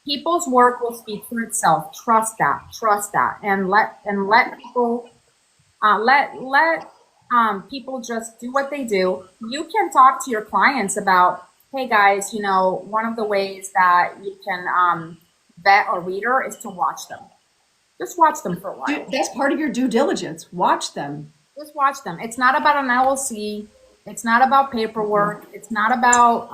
People's work will speak for itself. Trust that. And let people, people just do what they do. You can talk to your clients about, hey guys, one of the ways that you can vet a reader is to watch them. Just watch them for a while. That's part of your due diligence. Watch them. Just watch them. It's not about an LLC. It's not about paperwork. It's not about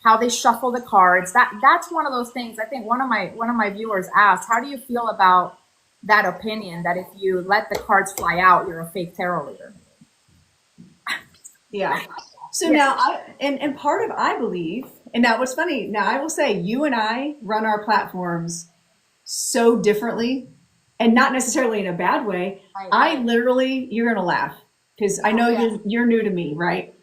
how they shuffle the cards. That's one of those things. I think one of my viewers asked, how do you feel about that opinion that if you let the cards fly out, you're a fake tarot reader? Yeah. So now, and part of, I believe, and now what's funny, now I will say, you and I run our platforms so differently, and not necessarily in a bad way. Right. I literally, you're going to laugh, because I know you're new to me, right?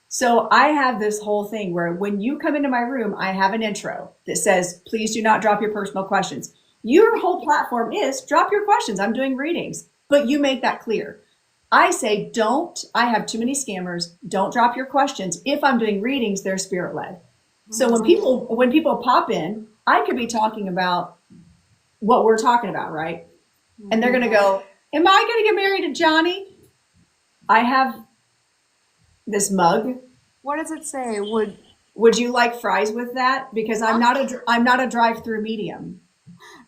So I have this whole thing where when you come into my room, I have an intro that says, please do not drop your personal questions. Your whole platform is drop your questions. I'm doing readings, but you make that clear. I say, I have too many scammers. Don't drop your questions. If I'm doing readings, they're spirit led. So when people pop in, I could be talking about what we're talking about, right? And they're going to go, am I going to get married to Johnny? I have this mug. What does it say? Would you like fries with that? Because I'm not a drive-through medium.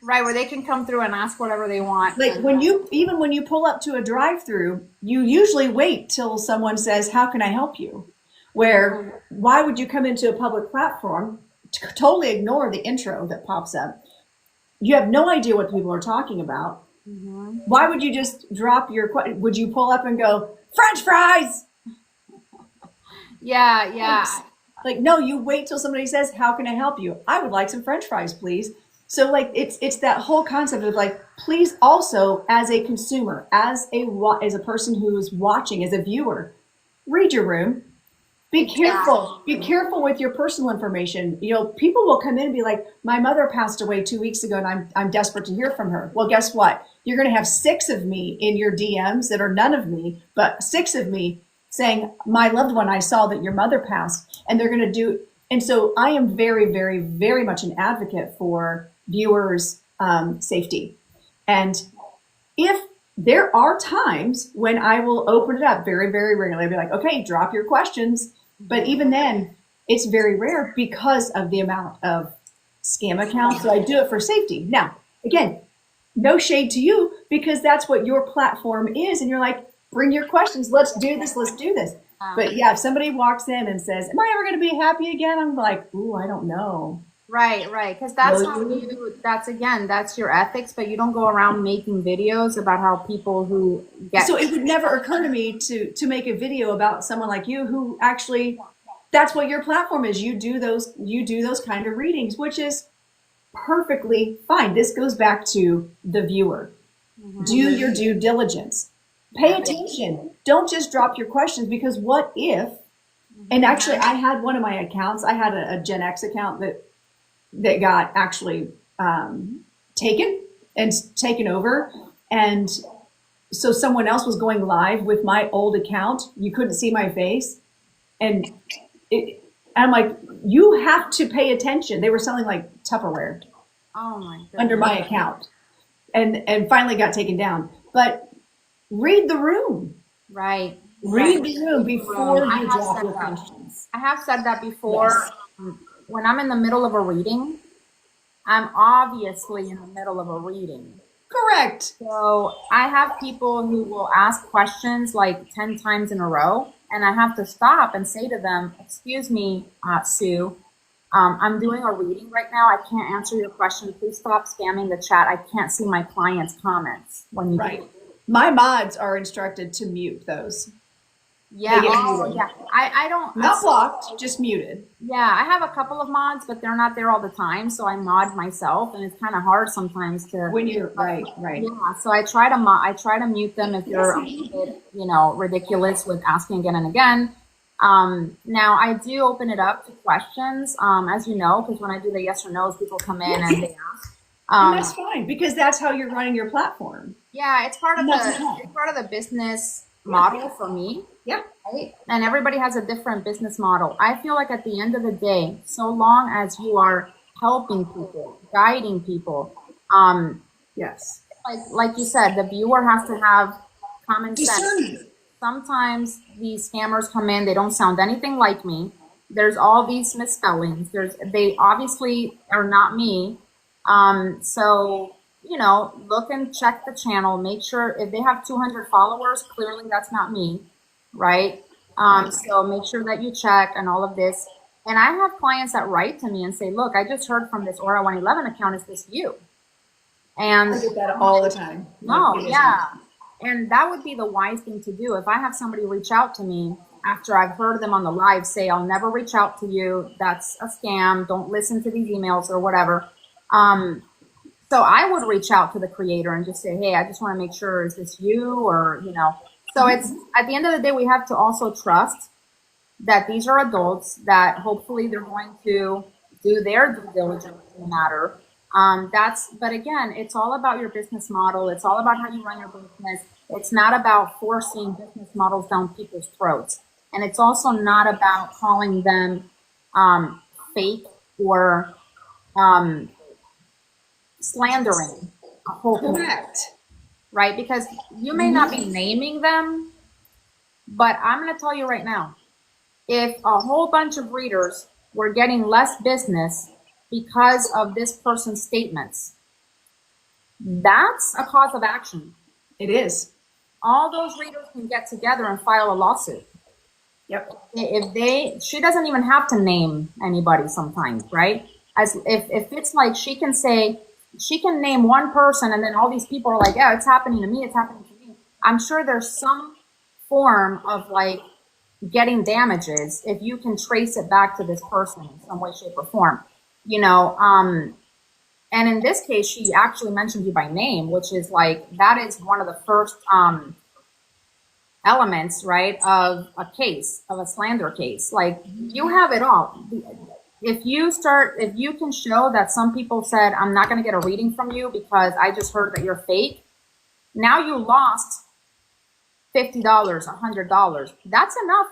Right, where they can come through and ask whatever they want. Like when you pull up to a drive-through, you usually wait till someone says, how can I help you? Where, why would you come into a public platform, totally ignore the intro that pops up? You have no idea what people are talking about. Mm-hmm. Why would you just drop would you pull up and go, French fries? Yeah. Like, no, you wait till somebody says, how can I help you? I would like some French fries, please. So like, it's that whole concept of like, please also, as a consumer, as a person who is watching, as a viewer, read your room. Be careful. Be careful with your personal information. People will come in and be like, my mother passed away 2 weeks ago and I'm desperate to hear from her. Well, guess what? You're going to have 6 of me in your DMs that are none of me, but 6 of me saying, my loved one, I saw that your mother passed, and they're going to do. And so I am very, very, very much an advocate for viewers' safety. And if there are times when I will open it up very, very rarely, I'll be like, okay, drop your questions. But even then, it's very rare because of the amount of scam accounts. So I do it for safety. Now, again, no shade to you, because that's what your platform is. And you're like, bring your questions. Let's do this. Let's do this. But yeah, if somebody walks in and says, am I ever going to be happy again? I'm like, ooh, I don't know. Right. Because that's that's your ethics, but you don't go around making videos about how people who get. So it would never occur to me to make a video about someone like you who actually, that's what your platform is. You do those kind of readings, which is perfectly fine. This goes back to the viewer. Mm-hmm. Do your due diligence. Pay attention. Don't just drop your questions, because what if, and actually I had one of my accounts, I had a Gen X account that got actually taken over. And so someone else was going live with my old account. You couldn't see my face. And I'm like, you have to pay attention. They were selling like Tupperware under my account, and finally got taken down. But read the room. Right. Read the room before you drop your questions. I have said that before. Yes. When I'm in the middle of a reading, I'm obviously in the middle of a reading. Correct. So I have people who will ask questions like 10 times in a row. and I have to stop and say to them, excuse me, Sue, I'm doing a reading right now. I can't answer your question. Please stop spamming the chat. I can't see my clients' comments when you do. My mods are instructed to mute those. Yeah. Oh, yeah. I don't. Not blocked, just muted. Yeah, I have a couple of mods, but they're not there all the time. So I mod myself, and it's kind of hard sometimes to. When you're right. Yeah. So I try to mute them if they're, ridiculous with asking again and again. Now I do open it up to questions, as you know, because when I do the yes or no's, people come in and they ask. And that's fine, because that's how you're running your platform. Yeah, it's part of the business model for me. Yeah. Right? And everybody has a different business model. I feel like at the end of the day, so long as you are helping people, guiding people, yes, like you said, the viewer has to have common sense. Discernment. Sometimes these scammers come in, they don't sound anything like me. There's all these misspellings. They obviously are not me. So, look and check the channel. Make sure if they have 200 followers, clearly that's not me, right? So make sure that you check and all of this. And I have clients that write to me and say, look, I just heard from this Aura 111 account. Is this you? And I get that all the time. No, yeah. And that would be the wise thing to do. If I have somebody reach out to me after I've heard them on the live say, I'll never reach out to you. That's a scam. Don't listen to these emails or whatever. So I would reach out to the creator and just say, hey, I just want to make sure, is this you? Or, so it's at the end of the day, we have to also trust that these are adults, that hopefully they're going to do their due diligence in the matter. But again, it's all about your business model. It's all about how you run your business. It's not about forcing business models down people's throats. And it's also not about calling them fake or slandering a whole Correct. Right? Because you may not be naming them, but I'm going to tell you right now, if a whole bunch of readers were getting less business because of this person's statements, that's a cause of action. It is. All those readers can get together and file a lawsuit. Yep. She doesn't even have to name anybody sometimes, right? As if it's like she can name one person and then all these people are like, yeah, it's happening to me, it's happening to me. I'm sure there's some form of like getting damages if you can trace it back to this person in some way, shape, or form. And in this case, she actually mentioned you by name, which is like, that is one of the first elements, right, of a slander case. Like, you have it all. If you can show that some people said, I'm not going to get a reading from you because I just heard that you're fake, now you lost $50, $100. That's enough.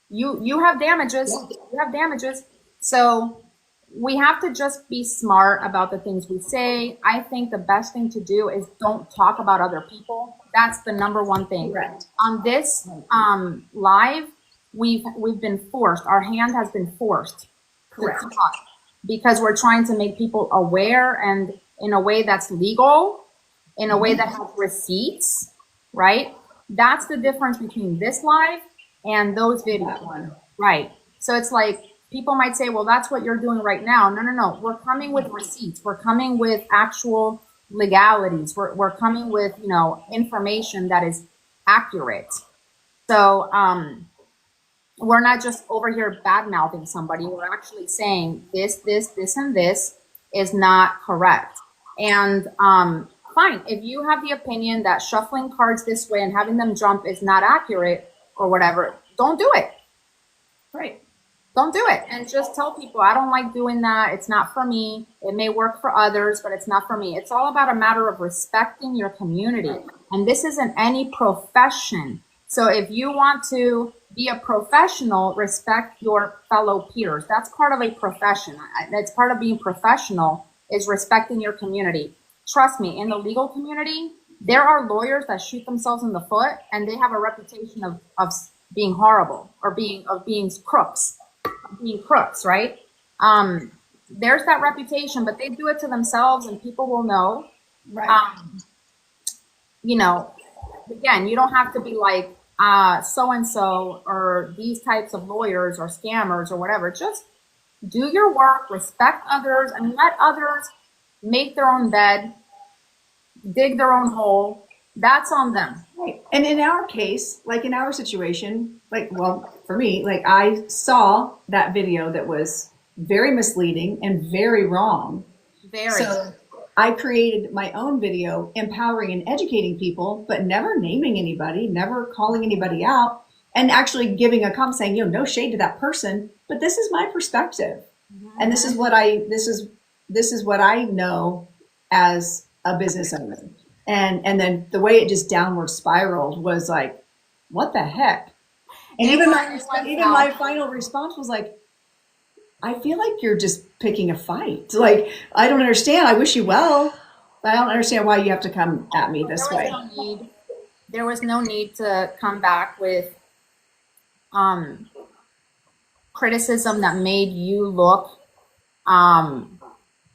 You have damages. You have damages. So we have to just be smart about the things we say. I think the best thing to do is don't talk about other people. That's the number one thing. Correct. On this live, we've been forced. Our hand has been forced. Correct. To talk because we're trying to make people aware, and in a way that's legal, in a way that has receipts, right? That's the difference between this live and those videos. Right. So it's like, people might say, well, that's what you're doing right now. No. We're coming with receipts. We're coming with actual legalities. We're coming with, information that is accurate. So we're not just over here bad mouthing somebody. We're actually saying this, and this is not correct. And fine, if you have the opinion that shuffling cards this way and having them jump is not accurate or whatever, don't do it. Right. Don't do it. And just tell people, I don't like doing that. It's not for me. It may work for others, but it's not for me. It's all about a matter of respecting your community. And this isn't any profession. So if you want to be a professional, respect your fellow peers. That's part of a profession. That's part of being professional, is respecting your community. Trust me, in the legal community, there are lawyers that shoot themselves in the foot, and they have a reputation of being horrible, or being crooks. Being crooks, right? There's that reputation, but they do it to themselves, and people will know. Right. Again, you don't have to be like so and so or these types of lawyers or scammers or whatever. Just do your work, respect others, and let others make their own bed, dig their own hole. That's on them. Right. And in our case, like in our situation, like, well, for me, like I saw that video that was very misleading and very wrong. Very. So I created my own video empowering and educating people, but never naming anybody, never calling anybody out, and actually giving a comment saying, no shade to that person, but this is my perspective. Mm-hmm. And this is what I know as a business owner. And then the way it just downward spiraled was like, what the heck? And even my final response was like, I feel like you're just picking a fight. Like, I don't understand. I wish you well, but I don't understand why you have to come at me this way. There was no need to come back with criticism that made you look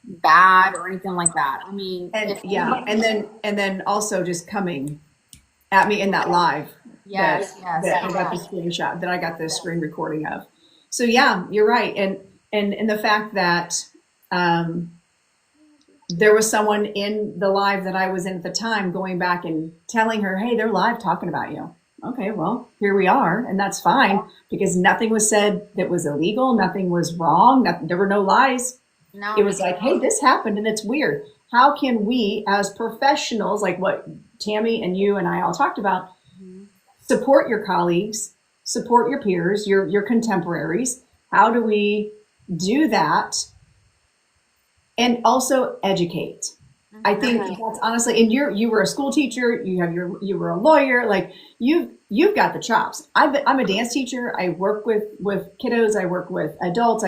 bad or anything like that. I mean, and then also just coming at me in that live. Yes. I got the screenshot that I got the screen recording of. So yeah, you're right. And the fact that there was someone in the live that I was in at the time going back and telling her, hey, they're live talking about you. Okay, well, here we are. And that's fine because nothing was said that was illegal. Nothing was wrong. There were no lies. No. It was like, hey, this happened and it's weird. How can we as professionals, like what Tammy and you and I all talked about, support your colleagues, support your peers, your contemporaries? How do we do that? And also educate. I think that's honestly, and you were a school teacher, you were a lawyer, like you've got the chops. I'm a dance teacher. I work with kiddos. I work with adults.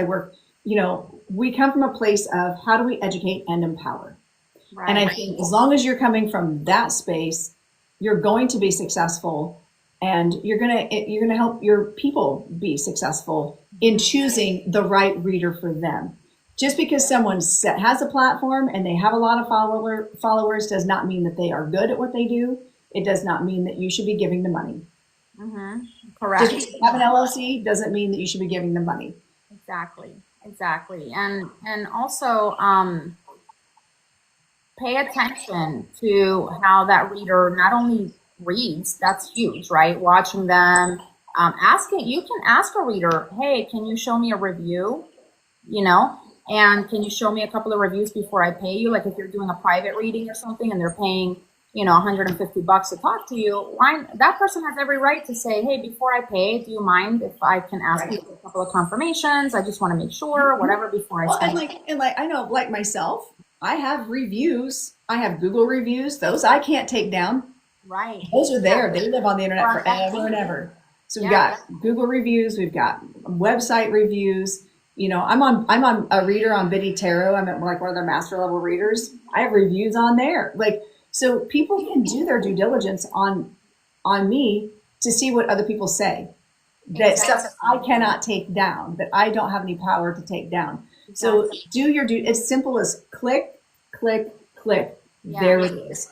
We come from a place of how do we educate and empower? Right. And I think as long as you're coming from that space, you're going to be successful, and you're gonna help your people be successful in choosing the right reader for them. Just because someone has a platform and they have a lot of followers does not mean that they are good at what they do. It does not mean that you should be giving them money. Mm-hmm. Correct. Just because you have an LLC doesn't mean that you should be giving them money. Exactly. And also pay attention to how that reader not only reads, that's huge, right? Watching them, you can ask a reader, hey, can you show me a review? And can you show me a couple of reviews before I pay you? Like if you're doing a private reading or something and they're paying, $150 to talk to you, that person has every right to say, hey, before I pay, do you mind if I can ask you for a couple of confirmations? I just want to make sure, whatever, before I spend. And I know, like myself, I have reviews. I have Google reviews. Those I can't take down. Right. Those are there. They live on the internet forever and ever. So we've got Google reviews. We've got website reviews. I'm on a reader on Biddy Tarot. I'm at like one of their master level readers. I have reviews on there. So people can do their due diligence on me to see what other people say. That stuff I cannot take down, that I don't have any power to take down. So do your due. It's simple as click, click, click. Yeah. There it is.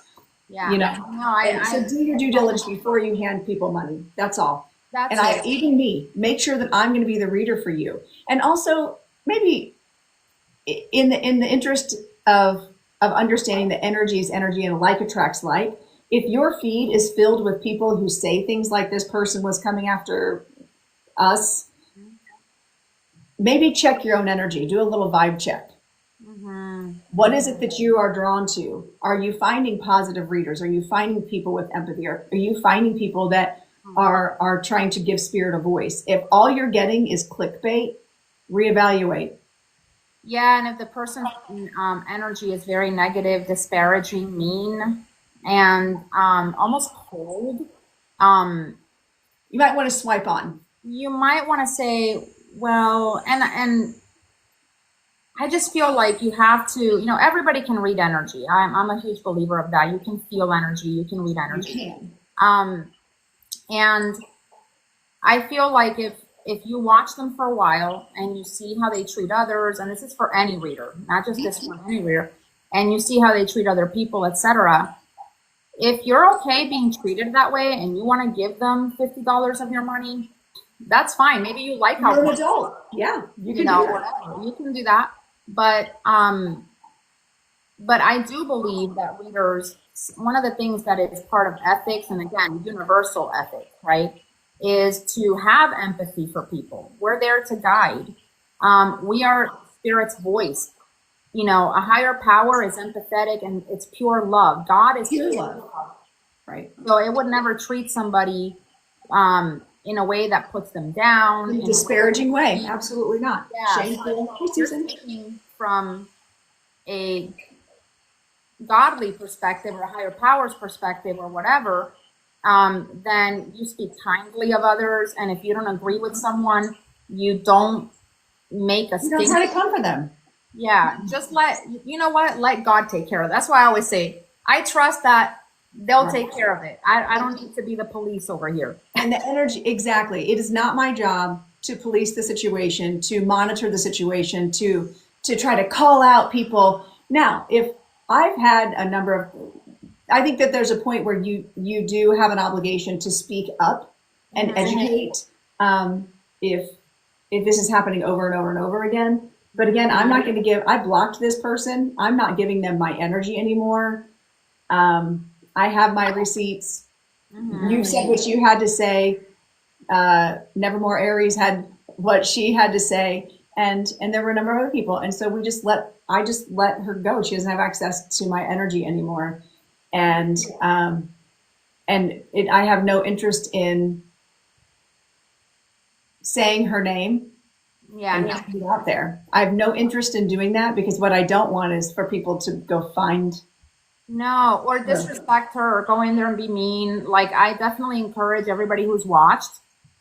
Yeah. So do your due diligence before you hand people money. That's all. Even me, make sure that I'm going to be the reader for you. And also maybe in the interest of understanding that energy is energy and like attracts like, if your feed is filled with people who say things like this person was coming after us, maybe check your own energy, do a little vibe check. Mm-hmm. What is it that you are drawn to? Are you finding positive readers? Are you finding people with empathy? Are you finding people that are trying to give spirit a voice? If all you're getting is clickbait, reevaluate. Yeah, and if the person's energy is very negative, disparaging, mean, and almost cold, you might want to swipe on. You might want to say, well, and I just feel like you have to, everybody can read energy. I'm a huge believer of that. You can feel energy. You can read energy. You can. And I feel like if you watch them for a while and you see how they treat others, and this is for any reader, not just this one, any reader, and you see how they treat other people, etc., if you're okay being treated that way and you want to give them $50 of your money, that's fine. Maybe you like how You're an adult. Yeah, you can do that. whatever. You can do that. But I do believe that leaders, one of the things that is part of ethics, and again, universal ethics, right, is to have empathy for people. We're there to guide. We are Spirit's voice. A higher power is empathetic and it's pure love. God is pure love. Right. So it would never treat somebody in a way that puts them down. In a disparaging way. Absolutely not. Yeah. Shameful. If you're speaking from a godly perspective or a higher powers perspective or whatever, then you speak kindly of others. And if you don't agree with someone, you don't make a statement. You don't try to comfort them. Yeah, just let God take care of it. That's why I always say, I trust that they'll take care of it. I don't need to be the police over here. And the energy, exactly. It is not my job to police the situation, to monitor the situation, to try to call out people. Now, if I've had a number of, I think that there's a point where you do have an obligation to speak up and educate if this is happening over and over and over again. But again, I'm not going to I blocked this person. I'm not giving them my energy anymore. I have my receipts. You've said what you had to say. Nevermore Aries had what she had to say. And there were a number of other people. And so I just let her go. She doesn't have access to my energy anymore. And I have no interest in saying her name. Yeah, and put it out there. I have no interest in doing that because what I don't want is for people to go find. No, or disrespect her or go in there and be mean. Like, I definitely encourage everybody who's watched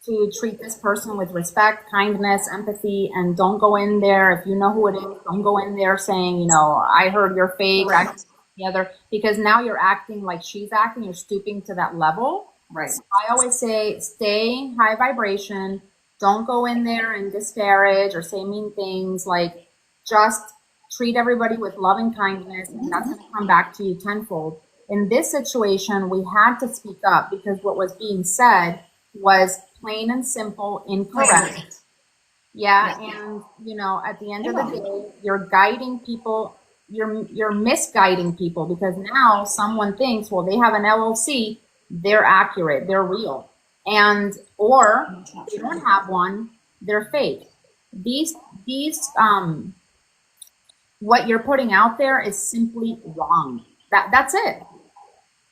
to treat this person with respect, kindness, empathy, and don't go in there. If you know who it is, don't go in there saying, I heard you're fake, Right. the other, because now you're acting like she's acting, you're stooping to that level. Right. So I always say, stay high vibration. Don't go in there and disparage or say mean things. Like, just treat everybody with love and kindness, and that's going to come back to you tenfold. In this situation, we had to speak up because what was being said was plain and simple incorrect. Right. Yeah, and at the end of the day, you're guiding people. You're misguiding people because now someone thinks, well, they have an LLC, they're accurate, they're real. Or they don't have one, they're fake. These what you're putting out there is simply wrong. That's it.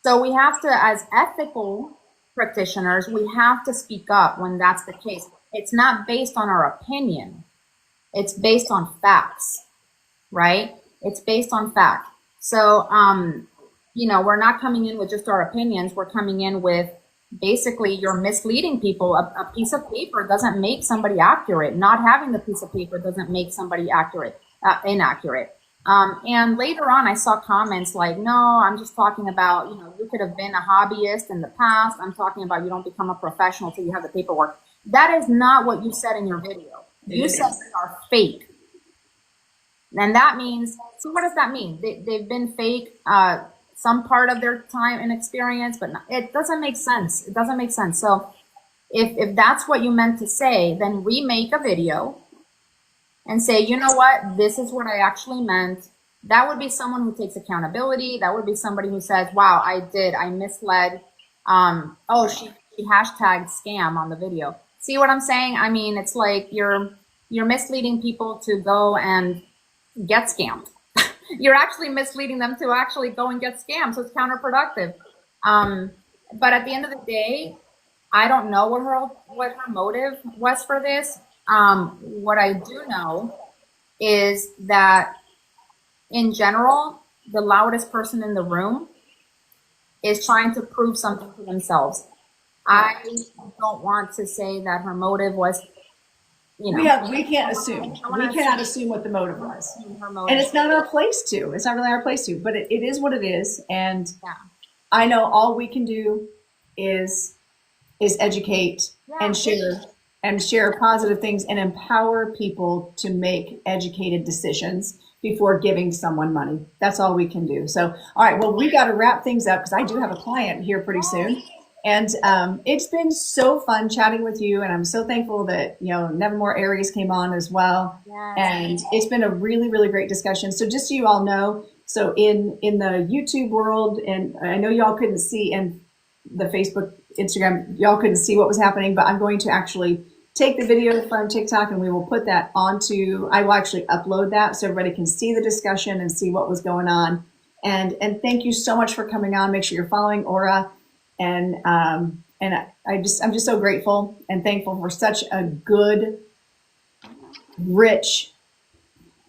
So we have to, as ethical practitioners, we have to speak up when that's the case. It's not based on our opinion. It's based on facts, right? It's based on fact. So, we're not coming in with just our opinions. We're coming in with basically you're misleading people. A piece of paper doesn't make somebody accurate. Not having the piece of paper doesn't make somebody inaccurate. And later on, I saw comments like, no, I'm just talking about, you could have been a hobbyist in the past. I'm talking about you don't become a professional till you have the paperwork. That is not what you said in your video. You said they are fake. And that means, so what does that mean? They've been fake some part of their time and experience, but it doesn't make sense. It doesn't make sense. So if that's what you meant to say, then remake a video and say, you know what, this is what I actually meant. That would be someone who takes accountability. That would be somebody who says, wow, I misled. She hashtagged scam on the video. See what I'm saying? I mean, it's like you're misleading people to go and get scammed. You're actually misleading them to actually go and get scammed. So it's counterproductive. But at the end of the day, I don't know what her motive was for this. What I do know is that in general, the loudest person in the room is trying to prove something to themselves. I don't want to say that her motive was, we can't assume. We cannot assume what the motive was. And it's not our place to. It's not really our place to. But it is what it is. And I know all we can do is educate and share and share positive things and empower people to make educated decisions before giving someone money. That's all we can do. So, all right, well, we got to wrap things up because I do have a client here pretty soon. And it's been so fun chatting with you. And I'm so thankful that, Nevermore Aries came on as well. Yes. And it's been a really, really great discussion. So just so you all know, so in the YouTube world, and I know y'all couldn't see, and the Facebook, Instagram, y'all couldn't see what was happening, but I'm going to actually take the video from TikTok and we will put that I will actually upload that so everybody can see the discussion and see what was going on. And thank you so much for coming on. Make sure you're following Aura. And I'm just so grateful and thankful for such a good, rich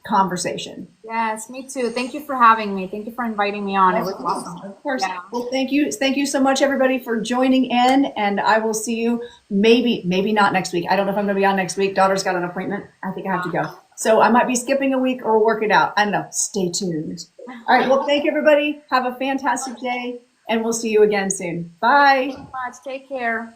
conversation. Yes, me too. Thank you for having me. Thank you for inviting me on. It was awesome. Of course. Yeah. Well, thank you so much, everybody, for joining in. And I will see you maybe not next week. I don't know if I'm going to be on next week. Daughter's got an appointment. I think I have to go. So I might be skipping a week or work it out. I don't know. Stay tuned. All right. Well, thank you, everybody. Have a fantastic day. And we'll see you again soon. Bye. Thank you so much. Take care.